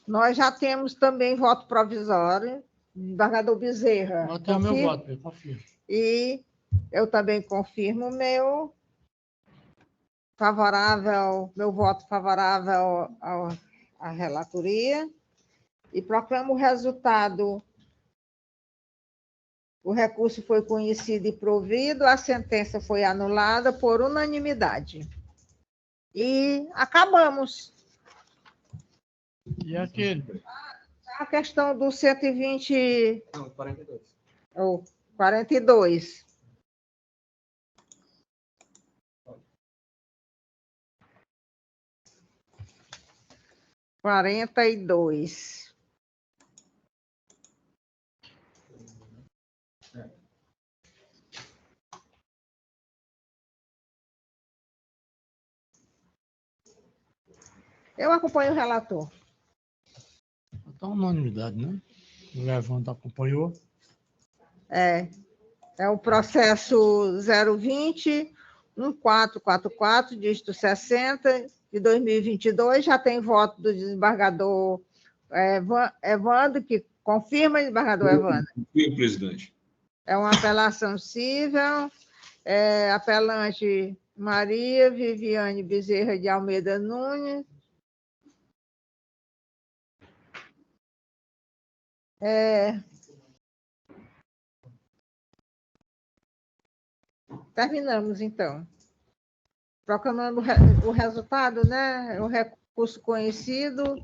Nós já temos também voto provisório, desembargador Bezerra. Não tem o meu voto, eu confirmo. E eu também confirmo meu voto favorável à relatoria e proclamo o resultado. O recurso foi conhecido e provido, a sentença foi anulada por unanimidade. E acabamos. E aquele? A questão do 120... Não, 42. Ou 42. Eu acompanho o relator. Então, unanimidade, né? O Levando acompanhou. É o processo 020-1444, dígito 60, de 2022. Já tem voto do desembargador Evandro, que confirma, desembargador Evandro? Confirmo, presidente. É uma apelação cível. Apelante Maria Viviane Bezerra de Almeida Nunes. Terminamos, então. Proclamando o resultado, né? O recurso conhecido.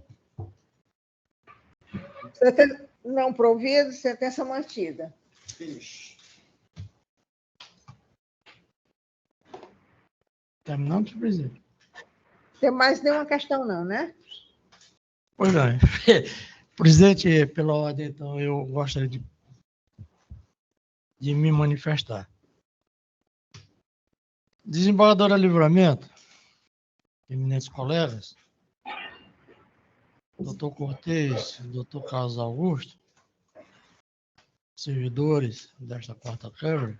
Sentença não provido, sentença mantida. Terminamos, presidente? Tem mais nenhuma questão, não, né? Pois não. Presidente, pela ordem, então, eu gostaria de me manifestar. Desembargadora Livramento, eminentes colegas, doutor Cortez, doutor Carlos Augusto, servidores desta quarta Câmara,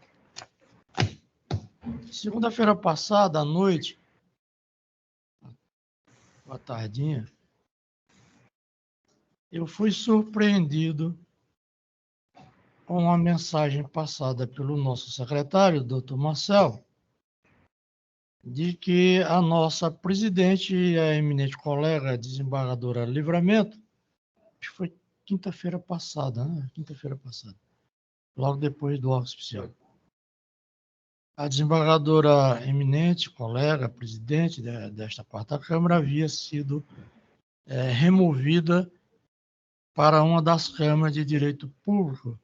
segunda-feira passada, à noite, à tardinha, eu fui surpreendido com uma mensagem passada pelo nosso secretário, doutor Marcel, de que a nossa presidente e a eminente colega desembargadora Livramento, acho que foi quinta-feira passada, né? Quinta-feira passada, logo depois do auxílio. A desembargadora eminente, colega, presidente desta quarta Câmara, havia sido removida para uma das câmaras de direito público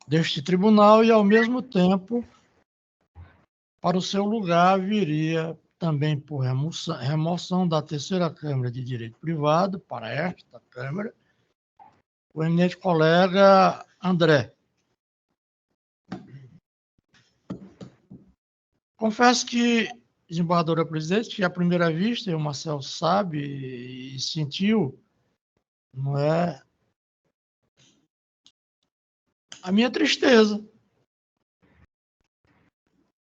deste tribunal e, ao mesmo tempo, para o seu lugar viria também por remoção da terceira Câmara de Direito Privado para esta Câmara o eminente colega André. Confesso que, desembargadora presidente, que à primeira vista, e o Marcelo sabe e sentiu, não é, a minha tristeza.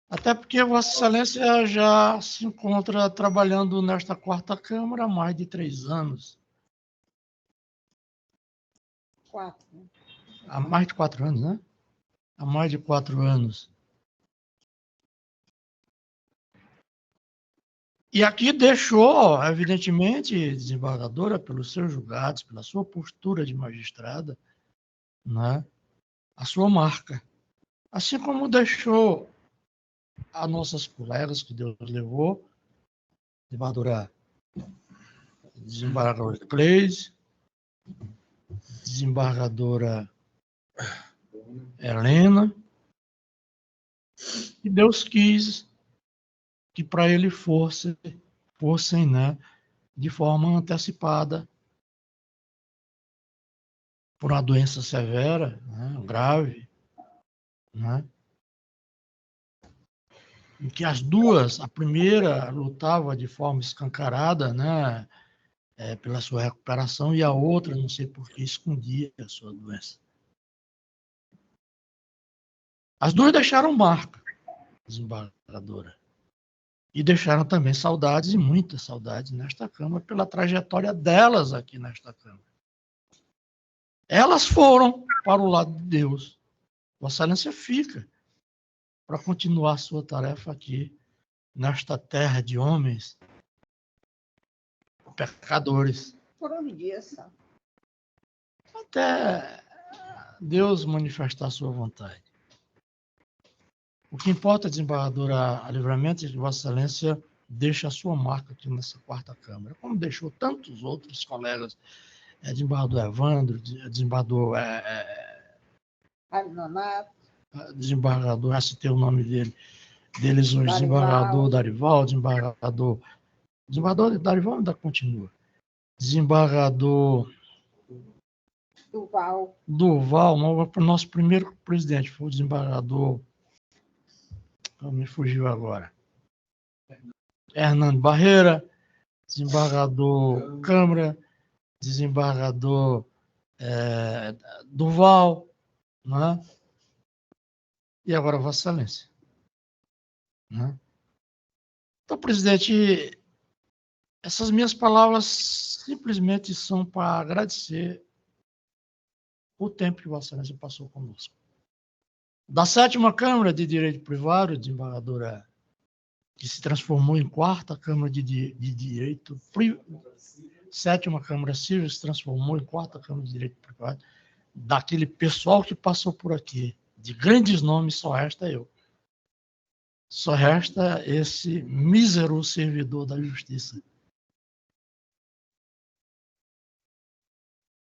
Até porque Vossa Excelência já se encontra trabalhando nesta quarta Câmara há mais de 3 anos. 4. Há mais de 4 anos, né? Há mais de 4 anos. E aqui deixou, evidentemente, desembargadora, pelos seus julgados, pela sua postura de magistrada, né, a sua marca. Assim como deixou a nossas colegas que Deus levou, desembargadora Cleide, desembargadora Helena, e Deus quis que para ele fossem, né, de forma antecipada, por uma doença severa, né, grave, né, em que as duas, a primeira lutava de forma escancarada, né, pela sua recuperação, e a outra, não sei por que, escondia a sua doença. As duas deixaram marca, desembargadora, e deixaram também saudades, e muitas saudades, nesta Câmara, pela trajetória delas aqui nesta Câmara. Elas foram para o lado de Deus. Vossa Excelência fica para continuar sua tarefa aqui, nesta terra de homens pecadores. Por um dia só. Até Deus manifestar sua vontade. O que importa, desembargadora a Livramento, é que Vossa Excelência deixa a sua marca aqui nessa quarta Câmara, como deixou tantos outros colegas, desembargador Evandro, desembargador desembargador, citei o nome deles hoje, desembargador Darival, desembargador Darival ainda continua, desembargador Duval, o nosso primeiro presidente foi o desembargador, me fugiu agora, Hernando Barreira, desembargador Câmara, desembargador Duval, né? E agora Vossa Excelência. Né? Então, presidente, essas minhas palavras simplesmente são para agradecer o tempo que Vossa Excelência passou conosco. Da 7ª Câmara de Direito Privado, desembargadora, que se transformou em 4ª Câmara de Direito Privado, 7ª Câmara Civil se transformou em 4ª Câmara de Direito Privado, daquele pessoal que passou por aqui, de grandes nomes, só resta eu. Só resta esse mísero servidor da justiça.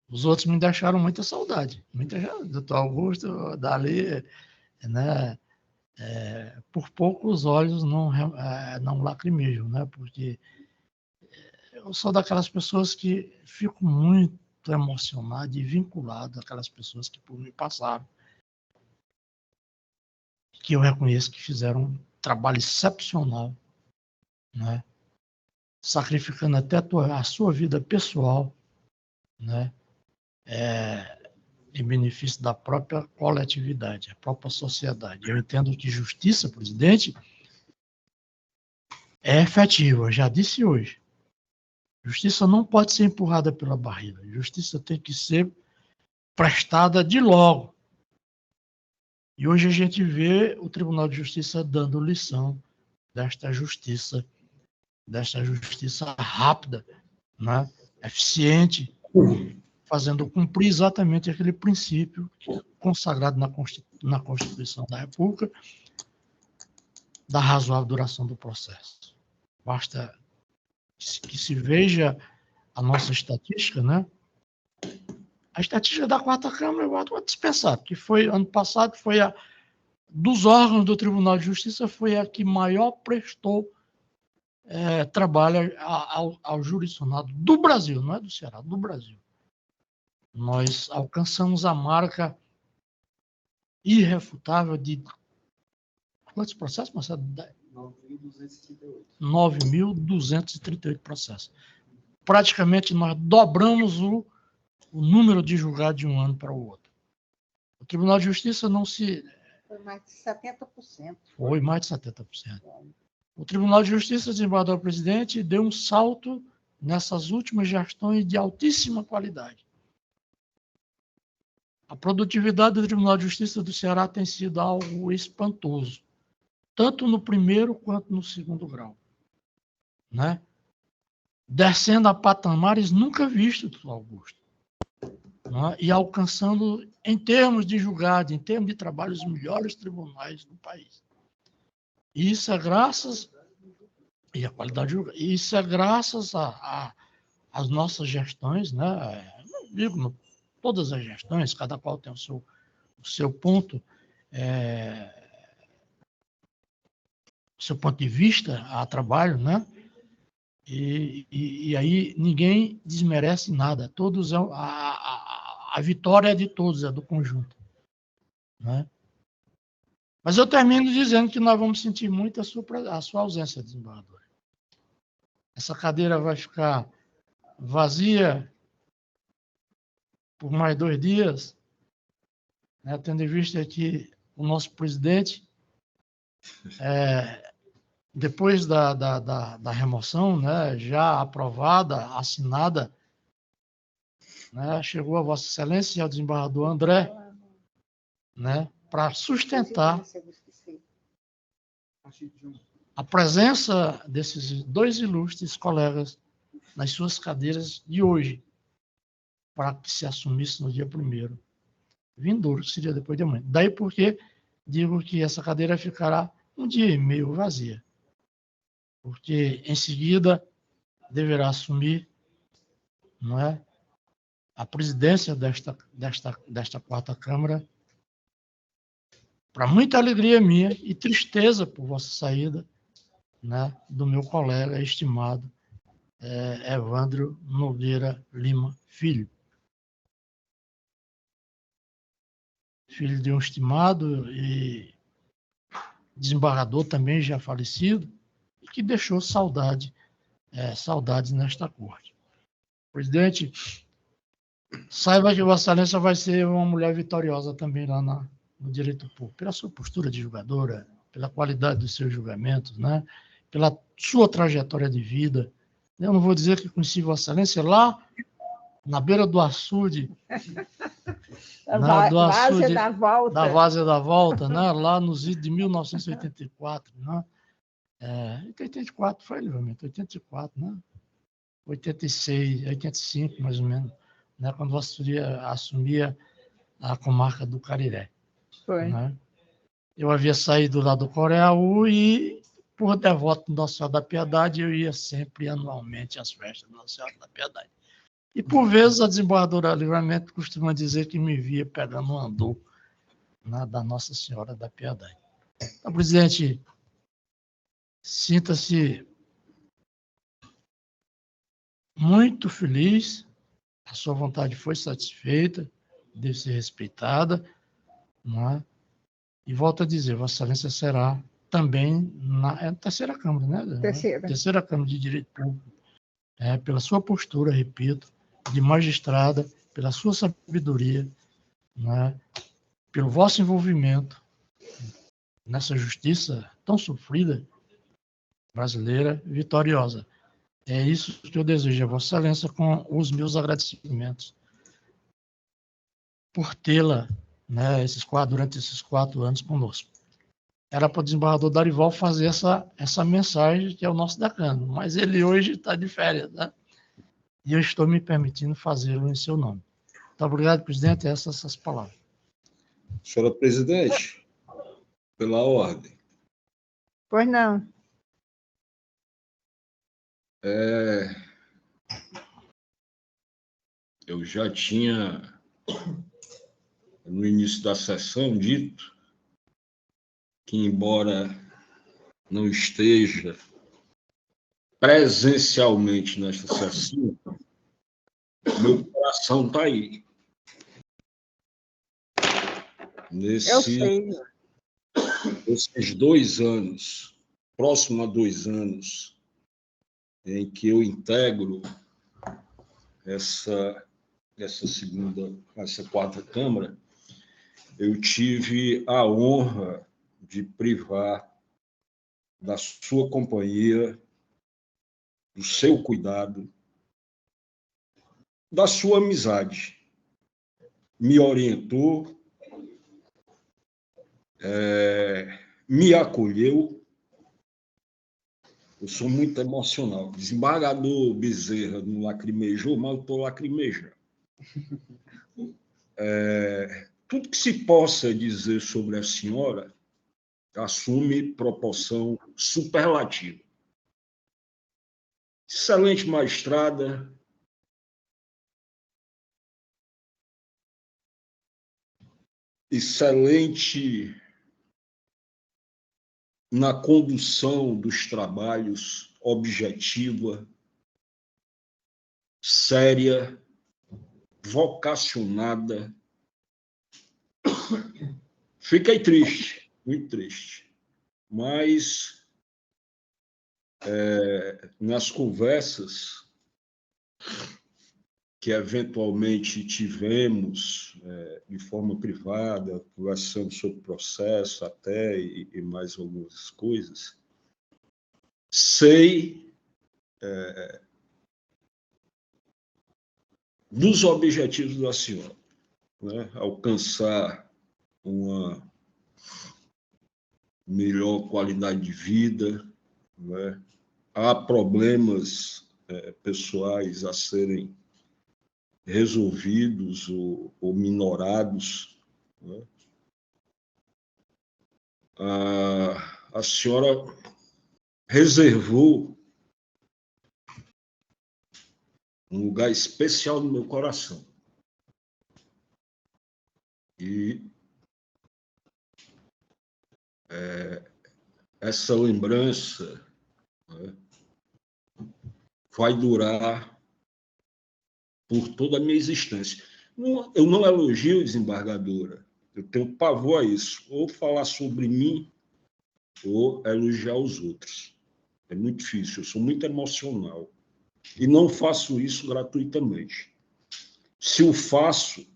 Os outros me deixaram muita saudade. Doutor Augusto, dali, né, por pouco os olhos não lacrimejam, né, porque eu sou daquelas pessoas que fico muito emocionado e vinculado àquelas pessoas que por mim passaram, que eu reconheço que fizeram um trabalho excepcional, né? Sacrificando até a sua vida pessoal, né? Em benefício da própria coletividade, a própria sociedade. Eu entendo que justiça, presidente, é efetiva, eu já disse hoje. Justiça não pode ser empurrada pela barriga. Justiça tem que ser prestada de logo. E hoje a gente vê o Tribunal de Justiça dando lição desta justiça rápida, né? Eficiente, fazendo cumprir exatamente aquele princípio consagrado na Constituição da República, da razoável duração do processo. Basta que se veja a nossa estatística, né? A estatística da 4ª Câmara, eu vou dispensar, que foi, ano passado, foi dos órgãos do Tribunal de Justiça, foi a que maior prestou trabalho ao jurisdicionado do Brasil, não é do Ceará, do Brasil. nós alcançamos a marca irrefutável de quantos processos, Marcelo? 9.238 processos. Praticamente nós dobramos o número de julgados de um ano para o outro. O Tribunal de Justiça não se... Foi mais de 70%. Foi mais de 70%. O Tribunal de Justiça, desembargador-presidente, deu um salto nessas últimas gestões de altíssima qualidade. A produtividade do Tribunal de Justiça do Ceará tem sido algo espantoso, tanto no primeiro quanto no segundo grau, né? Descendo a patamares nunca vistos, doutor Augusto, né? E alcançando, em termos de julgado, em termos de trabalho, os melhores tribunais do país. Isso é graças... E a qualidade de julgado. Isso é graças às nossas gestões, né? Não digo todas as gestões, cada qual tem o seu ponto, seu ponto de vista a trabalho, né? E aí ninguém desmerece nada. Todos a vitória é de todos, é do conjunto, né? Mas eu termino dizendo que nós vamos sentir muito a sua ausência, desembargador. Essa cadeira vai ficar vazia por mais 2 dias, né? Tendo em vista que o nosso presidente, depois da remoção, né, já aprovada, assinada, né, chegou a Vossa Excelência e ao desembargador André, né, para sustentar a presença desses 2 ilustres colegas nas suas cadeiras de hoje, para que se assumisse no dia 1º vindouro, que seria depois de amanhã. Daí porque digo que essa cadeira ficará 1 dia e meio vazia, porque em seguida deverá assumir, não é, a presidência desta 4ª Câmara, para muita alegria minha e tristeza por vossa saída, né, do meu colega estimado Evandro Nogueira Lima Filho. Filho de um estimado e desembargador também já falecido, e que deixou saudades nesta corte. Presidente, saiba que Vossa Excelência vai ser uma mulher vitoriosa também lá no direito público, pela sua postura de julgadora, pela qualidade dos seus julgamentos, né? Pela sua trajetória de vida. Eu não vou dizer que conheci Vossa Excelência lá na beira do açude, da Várzea da Volta. Da Várzea da Volta, né? Lá nos idos de 1984. Né? 84 foi livramento, 84, né? 86, 85, mais ou menos, né? Quando Vossa Excelência assumia a comarca do Cariré. Foi. Né? Eu havia saído lá do Coreaú e, por devoto de Nossa Senhora da Piedade, eu ia sempre, anualmente, às festas de Nossa Senhora da Piedade. E, por vezes, a desembargadora Livramento costuma dizer que me via pegando um andor, né, da Nossa Senhora da Piedade. Então, presidente, sinta-se muito feliz, a sua vontade foi satisfeita, deve ser respeitada, né? E volto a dizer, Vossa Excelência será também na 3ª Câmara, né? Terceira Câmara de Direito Público, pela sua postura, repito, de magistrada, pela sua sabedoria, né? Pelo vosso envolvimento nessa justiça tão sofrida, brasileira, vitoriosa. É isso que eu desejo a Vossa Excelência, com os meus agradecimentos por tê-la, né, durante esses 4 anos conosco. Era para o desembargador Darival fazer essa mensagem, que é o nosso decano, mas ele hoje está de férias, né? E eu estou me permitindo fazê-lo em seu nome. Muito obrigado, presidente. Essas palavras. Senhora presidente, pela ordem. Pois não. Eu já tinha, no início da sessão, dito que, embora não esteja presencialmente nesta sessão, meu coração está aí. Eu sei. Nesses 2 anos, próximo a 2 anos, em que eu integro essa quarta Câmara, eu tive a honra de privar da sua companhia, do seu cuidado, da sua amizade. Me orientou, me acolheu. Eu sou muito emocional. Desembargador Bezerra não lacrimejou, mas eu estou lacrimejando. Tudo que se possa dizer sobre a senhora assume proporção superlativa. Excelente magistrada, excelente na condução dos trabalhos, objetiva, séria, vocacionada. Fiquei triste, muito triste, mas nas conversas que eventualmente tivemos de forma privada, conversando sobre o processo até e mais algumas coisas, sei dos objetivos da senhora, né? Alcançar uma melhor qualidade de vida, né? Há problemas pessoais a serem resolvidos ou minorados, né? A senhora reservou um lugar especial no meu coração. E essa lembrança, né, vai durar por toda a minha existência. Eu não elogio, desembargadora. Eu tenho pavor a isso. Ou falar sobre mim, ou elogiar os outros. É muito difícil. Eu sou muito emocional. E não faço isso gratuitamente. Se o faço,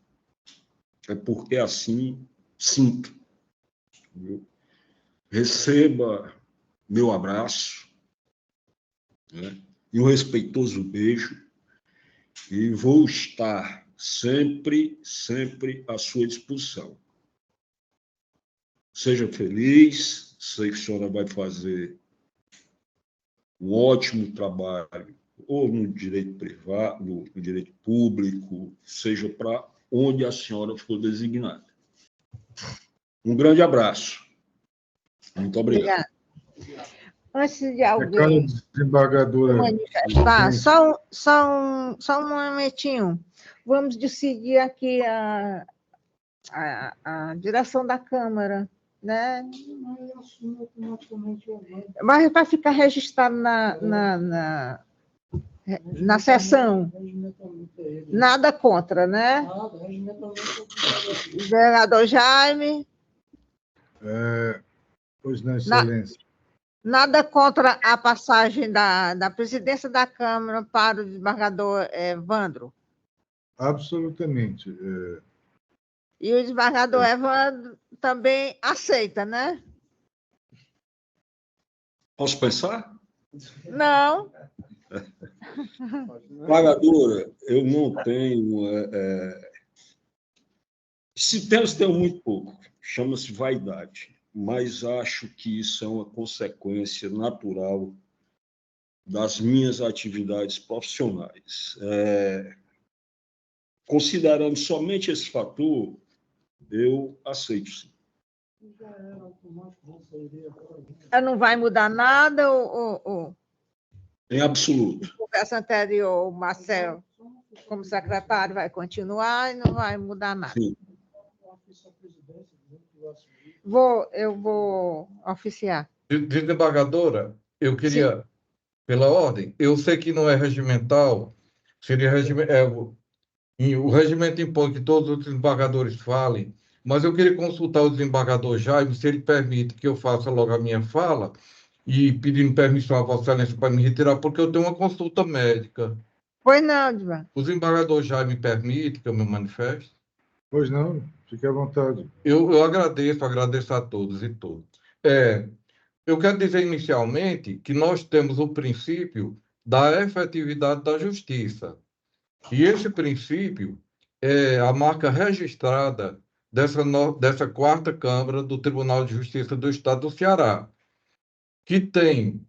é porque assim sinto. Entendeu? Receba meu abraço, né, e um respeitoso beijo. E vou estar sempre, sempre à sua disposição. Seja feliz, sei que a senhora vai fazer um ótimo trabalho, ou no direito privado, no direito público, seja para onde a senhora for designada. Um grande abraço. Muito obrigado. Antes de alguém manifestar, só um momentinho. Vamos decidir aqui a direção da Câmara, né? Mas vai ficar registrado na sessão. Nada contra, né? Vereador Jaime. Pois não, excelência. Nada contra a passagem da presidência da Câmara para o desembargador Evandro? Absolutamente. E o desembargador Evandro também aceita, né? Posso pensar? Não. Desembargadora, eu não tenho... Se tenho muito pouco. Chama-se vaidade. Mas acho que isso é uma consequência natural das minhas atividades profissionais. Considerando somente esse fator, eu aceito, sim. Não vai mudar nada? Ou... Em absoluto. Na conversa anterior, o Marcelo, como secretário, vai continuar e não vai mudar nada. Sim. Eu vou oficiar. Desembargadora, eu queria, sim, pela ordem, eu sei que não é regimental, seria o regimento impõe que todos os desembargadores falem mas eu queria consultar o desembargador Jaime, se ele permite que eu faça logo a minha fala, e pedindo permissão a Vossa Excelência para me retirar, porque eu tenho uma consulta médica. Pois não, Divan. O desembargador Jaime permite que eu me manifeste? Pois não, fique à vontade. Eu agradeço a todos e todas. Eu quero dizer inicialmente que nós temos o princípio da efetividade da justiça. E esse princípio é a marca registrada dessa quarta Câmara do Tribunal de Justiça do Estado do Ceará, que tem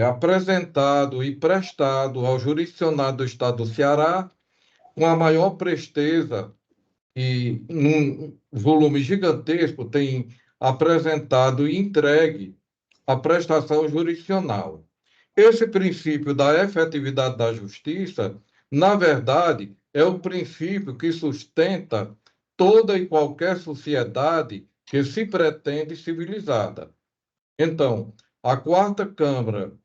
apresentado e prestado ao jurisdicionado do Estado do Ceará com a maior presteza e num volume gigantesco tem apresentado e entregue a prestação jurisdicional. Esse princípio da efetividade da justiça, na verdade, é o princípio que sustenta toda e qualquer sociedade que se pretende civilizada. Então,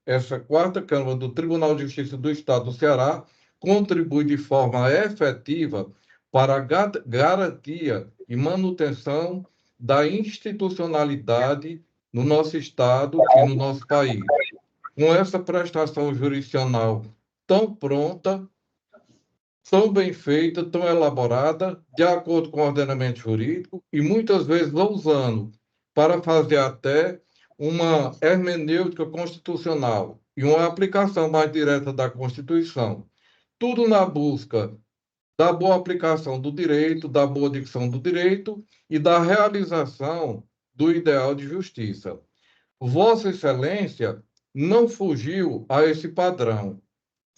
essa quarta Câmara do Tribunal de Justiça do Estado do Ceará contribui de forma efetiva para a garantia e manutenção da institucionalidade no nosso Estado e no nosso país. Com essa prestação jurisdicional tão pronta, tão bem feita, tão elaborada, de acordo com o ordenamento jurídico, e muitas vezes usando para fazer até uma hermenêutica constitucional e uma aplicação mais direta da Constituição. Tudo na busca da boa aplicação do direito, da boa dicção do direito e da realização do ideal de justiça. Vossa Excelência não fugiu a esse padrão.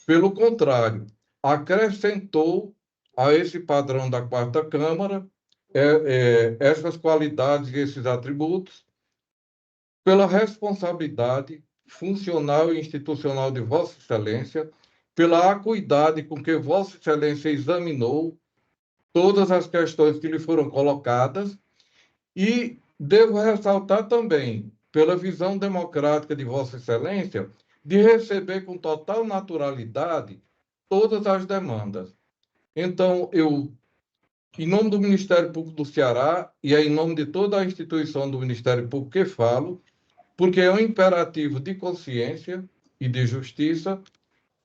Pelo contrário, acrescentou a esse padrão da quarta Câmara essas qualidades e esses atributos pela responsabilidade funcional e institucional de Vossa Excelência, pela acuidade com que Vossa Excelência examinou todas as questões que lhe foram colocadas e devo ressaltar também pela visão democrática de Vossa Excelência de receber com total naturalidade todas as demandas. Então, em nome do Ministério Público do Ceará e em nome de toda a instituição do Ministério Público que falo, porque é um imperativo de consciência e de justiça,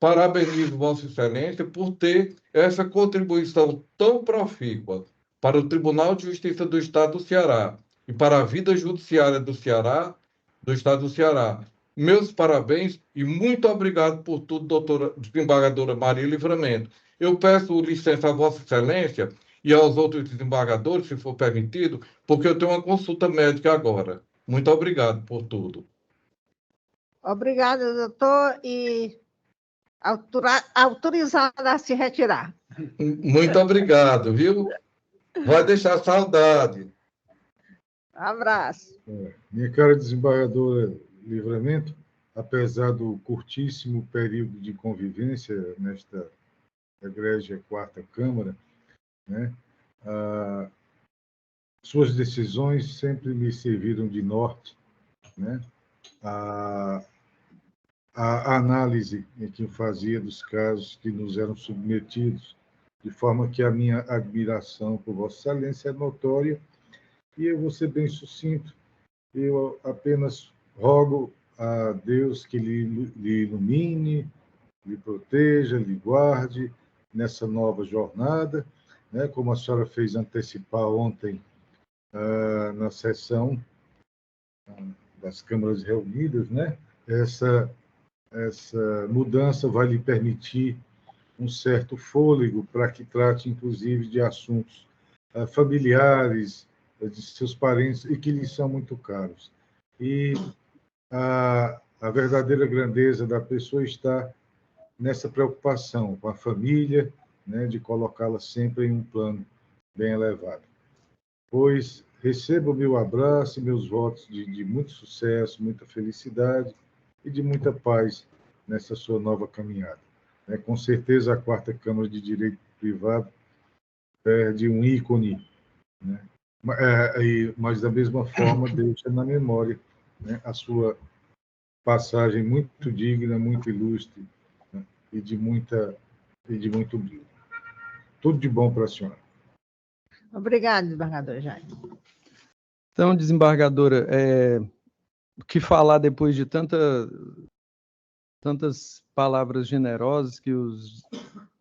parabenizo Vossa Excelência por ter essa contribuição tão profícua para o Tribunal de Justiça do Estado do Ceará e para a vida judiciária do Ceará, do Estado do Ceará. Meus parabéns e muito obrigado por tudo, doutora desembargadora Maria Livramento. Eu peço licença a Vossa Excelência e aos outros desembargadores, se for permitido, porque eu tenho uma consulta médica agora. Muito obrigado por tudo. Obrigada, doutor, e autorizado a se retirar. Muito obrigado, viu? Vai deixar saudade. Abraço. Minha cara desembargadora Livramento, apesar do curtíssimo período de convivência nesta egrégia quarta Câmara, né, suas decisões sempre me serviram de norte, né, a análise em que eu fazia dos casos que nos eram submetidos, de forma que a minha admiração por Vossa Excelência é notória, e eu vou ser bem sucinto. Eu apenas rogo a Deus que lhe ilumine, lhe proteja, lhe guarde nessa nova jornada, né? Como a senhora fez antecipar ontem na sessão das câmaras reunidas, né? Essa mudança vai lhe permitir um certo fôlego para que trate, inclusive, de assuntos familiares, de seus parentes, e que lhe são muito caros. E a verdadeira grandeza da pessoa está nessa preocupação com a família, né, de colocá-la sempre em um plano bem elevado. Pois receba o meu abraço e meus votos de muito sucesso, muita felicidade e de muita paz nessa sua nova caminhada. Com certeza, a quarta Câmara de Direito Privado perde um ícone, né? Mas, da mesma forma, deixa na memória, né, a sua passagem muito digna, muito ilustre, né, e de muito brilho. Tudo de bom para a senhora. Obrigada, desembargador Jaime. Então, desembargadora, o que falar depois de tantas palavras generosas que os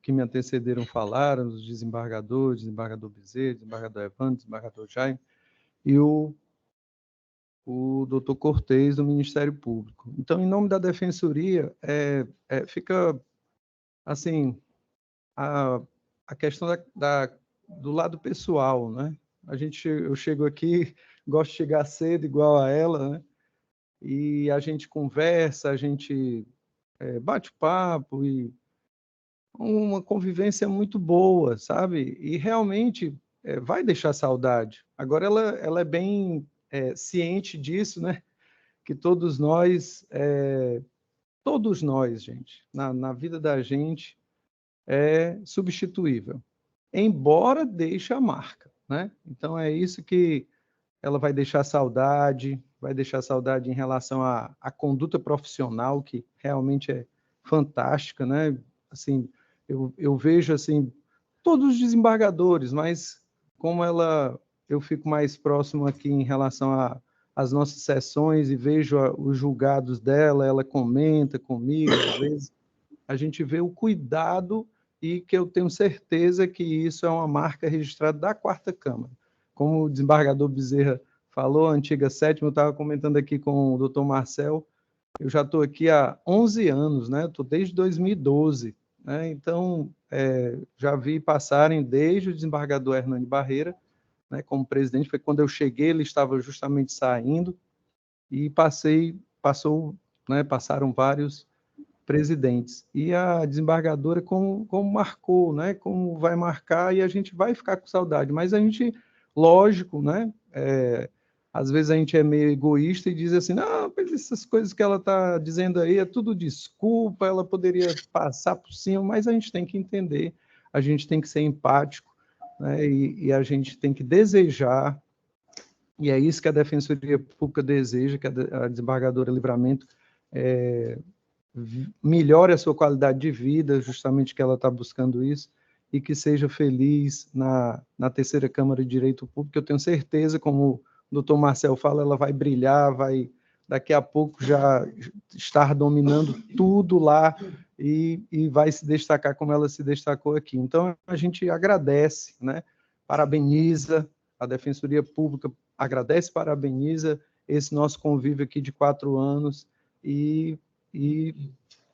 que me antecederam falaram, os desembargadores, desembargador Bezerra, desembargador Evandro, desembargador Jaime, e o doutor Cortez, do Ministério Público. Então, em nome da Defensoria, fica, assim, a questão do lado pessoal, né? Eu chego aqui, gosto de chegar cedo, igual a ela, né? E a gente conversa, a gente bate papo, e uma convivência muito boa, sabe? E realmente vai deixar saudade. Agora ela é bem ciente disso, né? Que todos nós, gente, na vida da gente é substituível, embora deixe a marca, né? Então é isso que ela vai deixar saudade em relação à conduta profissional, que realmente é fantástica, né? Assim, eu vejo assim todos os desembargadores, mas como eu fico mais próximo aqui em relação às nossas sessões e vejo os julgados dela, ela comenta comigo, às vezes a gente vê o cuidado, e que eu tenho certeza que isso é uma marca registrada da Quarta Câmara. Como o desembargador Bezerra falou, a antiga sétima, eu estava comentando aqui com o doutor Marcel, eu já estou aqui há 11 anos, né? Estou desde 2012, né? Então, já vi passarem desde o desembargador Hernani Barreira, né, como presidente, foi quando eu cheguei, ele estava justamente saindo, e passaram vários presidentes. E a desembargadora, como marcou, né? Como vai marcar, e a gente vai ficar com saudade. Mas a gente, lógico, né? Às vezes a gente é meio egoísta e diz assim, não, mas essas coisas que ela está dizendo aí é tudo desculpa, ela poderia passar por cima, mas a gente tem que entender, a gente tem que ser empático, né? E a gente tem que desejar, e é isso que a Defensoria Pública deseja, que a desembargadora Livramento melhore a sua qualidade de vida, justamente que ela está buscando isso, e que seja feliz na terceira Câmara de Direito Público. Eu tenho certeza, como o doutor Marcel fala, ela vai brilhar, vai daqui a pouco já estar dominando tudo lá e vai se destacar como ela se destacou aqui. Então, a gente agradece, né? Parabeniza a Defensoria Pública, agradece, parabeniza esse nosso convívio aqui de 4 anos, e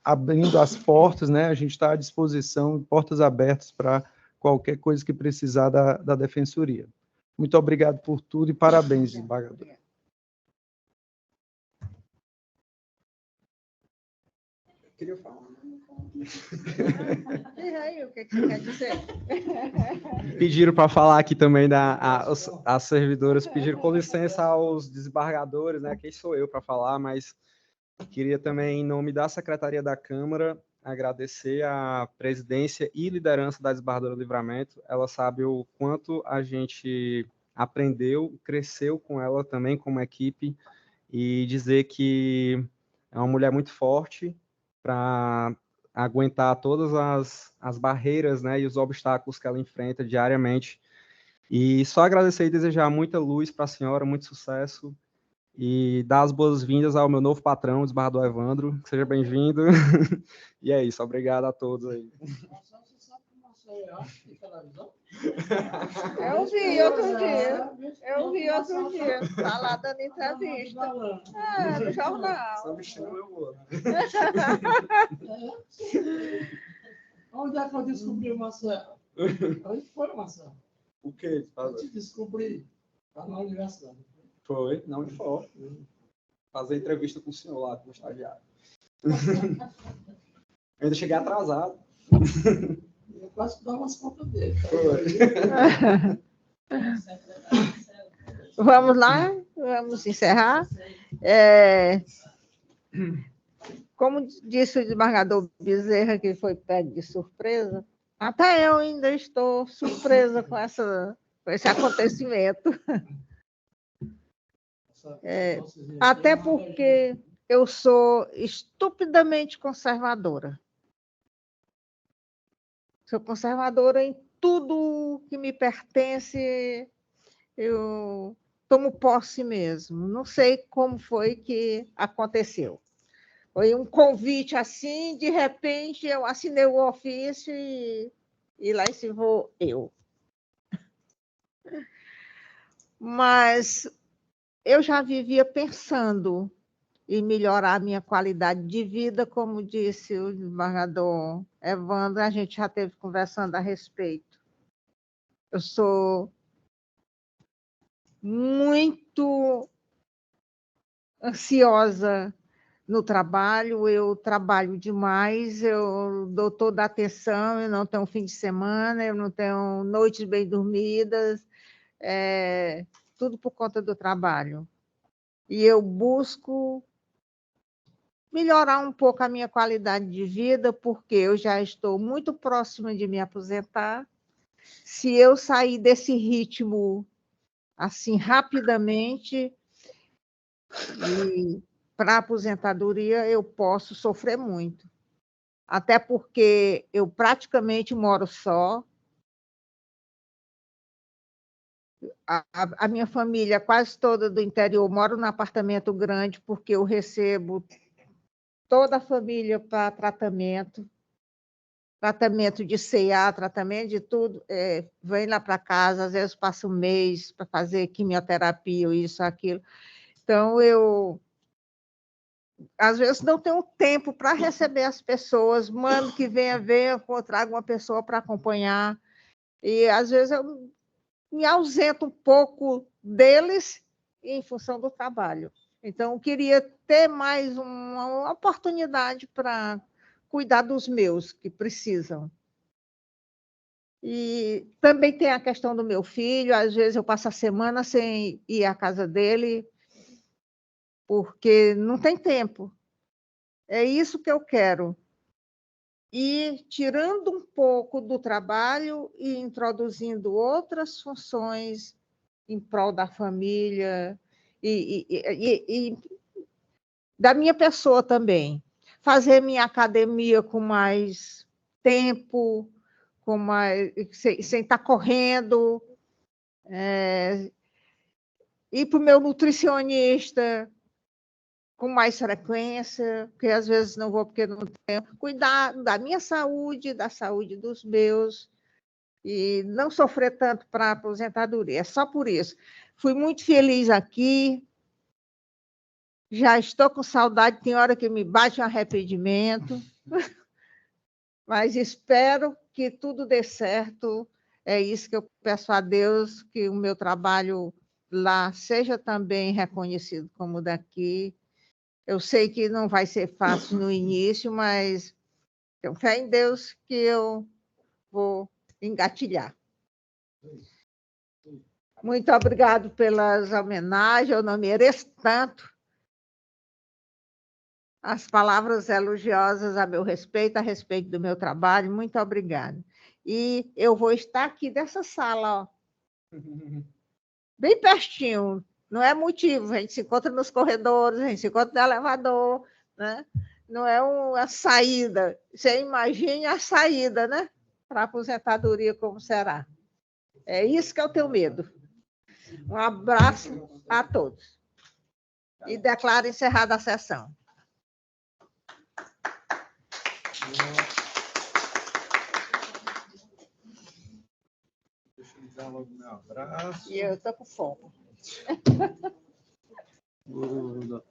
abrindo as portas, né? A gente está à disposição, portas abertas para qualquer coisa que precisar da Defensoria. Muito obrigado por tudo e parabéns, desembargador. Eu queria falar. Diz aí o que você quer dizer. Pediram para falar aqui também, as servidoras pediram com licença aos desembargadores, né? Quem sou eu para falar, mas queria também, em nome da Secretaria da Câmara, agradecer a presidência e liderança da desembargadora Livramento. Ela sabe o quanto a gente aprendeu, cresceu com ela também como equipe, e dizer que é uma mulher muito forte para aguentar todas as barreiras, né, e os obstáculos que ela enfrenta diariamente. E só agradecer e desejar muita luz para a senhora, muito sucesso, e dar as boas-vindas ao meu novo patrão, o desembargador Evandro. Seja bem-vindo. E é isso, obrigado a todos aí. Eu vi outro dia. Está lá dando entrevista. No jornal. Só me chama, eu vou. Onde é que eu descobri o Marcelo? Onde foi, Marcelo? O quê? Eu te descobri. Está na universidade. Foi, não de fora. Fazer entrevista com o senhor lá, com o estagiário. Ainda cheguei atrasado. Eu quase dava umas contas dele. Vamos lá, vamos encerrar. Como disse o desembargador Bezerra, que foi pego de surpresa, até eu ainda estou surpresa com esse acontecimento. Até porque eu sou estupidamente conservadora. Sou conservadora em tudo que me pertence, eu tomo posse mesmo. Não sei como foi que aconteceu. Foi um convite assim, de repente eu assinei o ofício e lá se vou eu. Mas eu já vivia pensando em melhorar a minha qualidade de vida, como disse o desembargador Evandro, a gente já esteve conversando a respeito. Eu sou muito ansiosa no trabalho, eu trabalho demais, eu dou toda a atenção, eu não tenho fim de semana, eu não tenho noites bem dormidas, tudo por conta do trabalho. E eu busco melhorar um pouco a minha qualidade de vida, porque eu já estou muito próxima de me aposentar. Se eu sair desse ritmo assim rapidamente, para a aposentadoria, eu posso sofrer muito. Até porque eu praticamente moro só. A minha família, quase toda do interior, mora num apartamento grande, porque eu recebo toda a família para tratamento de CA, tratamento de tudo. Vem lá para casa, às vezes passa um mês para fazer quimioterapia, ou isso, aquilo. Então, eu às vezes não tenho tempo para receber as pessoas, mando que venha ver, ou trago uma pessoa para acompanhar, e às vezes eu me ausento um pouco deles em função do trabalho. Então, eu queria ter mais uma oportunidade para cuidar dos meus que precisam. E também tem a questão do meu filho, às vezes eu passo a semana sem ir à casa dele, porque não tem tempo. É isso que eu quero. E tirando um pouco do trabalho e introduzindo outras funções em prol da família e da minha pessoa também. Fazer minha academia com mais tempo, sem estar correndo, ir para o meu nutricionista com mais frequência, porque às vezes não vou porque não tenho. Cuidar da minha saúde, da saúde dos meus, e não sofrer tanto para a aposentadoria. É só por isso. Fui muito feliz aqui, já estou com saudade, tem hora que me bate um arrependimento, mas espero que tudo dê certo. É isso que eu peço a Deus, que o meu trabalho lá seja também reconhecido como daqui. Eu sei que não vai ser fácil no início, mas tenho fé em Deus que eu vou engatilhar. Muito obrigado pelas homenagens, eu não mereço tanto. As palavras elogiosas a meu respeito, a respeito do meu trabalho, muito obrigada. E eu vou estar aqui dessa sala, ó, bem pertinho. Não é motivo, a gente se encontra nos corredores, a gente se encontra no elevador, né? Não é uma saída. Você imagine a saída, né? Para a aposentadoria, como será. É isso que eu tenho medo. Um abraço a todos. E declaro encerrada a sessão. Deixa eu dar logo meu abraço. E eu estou com fome.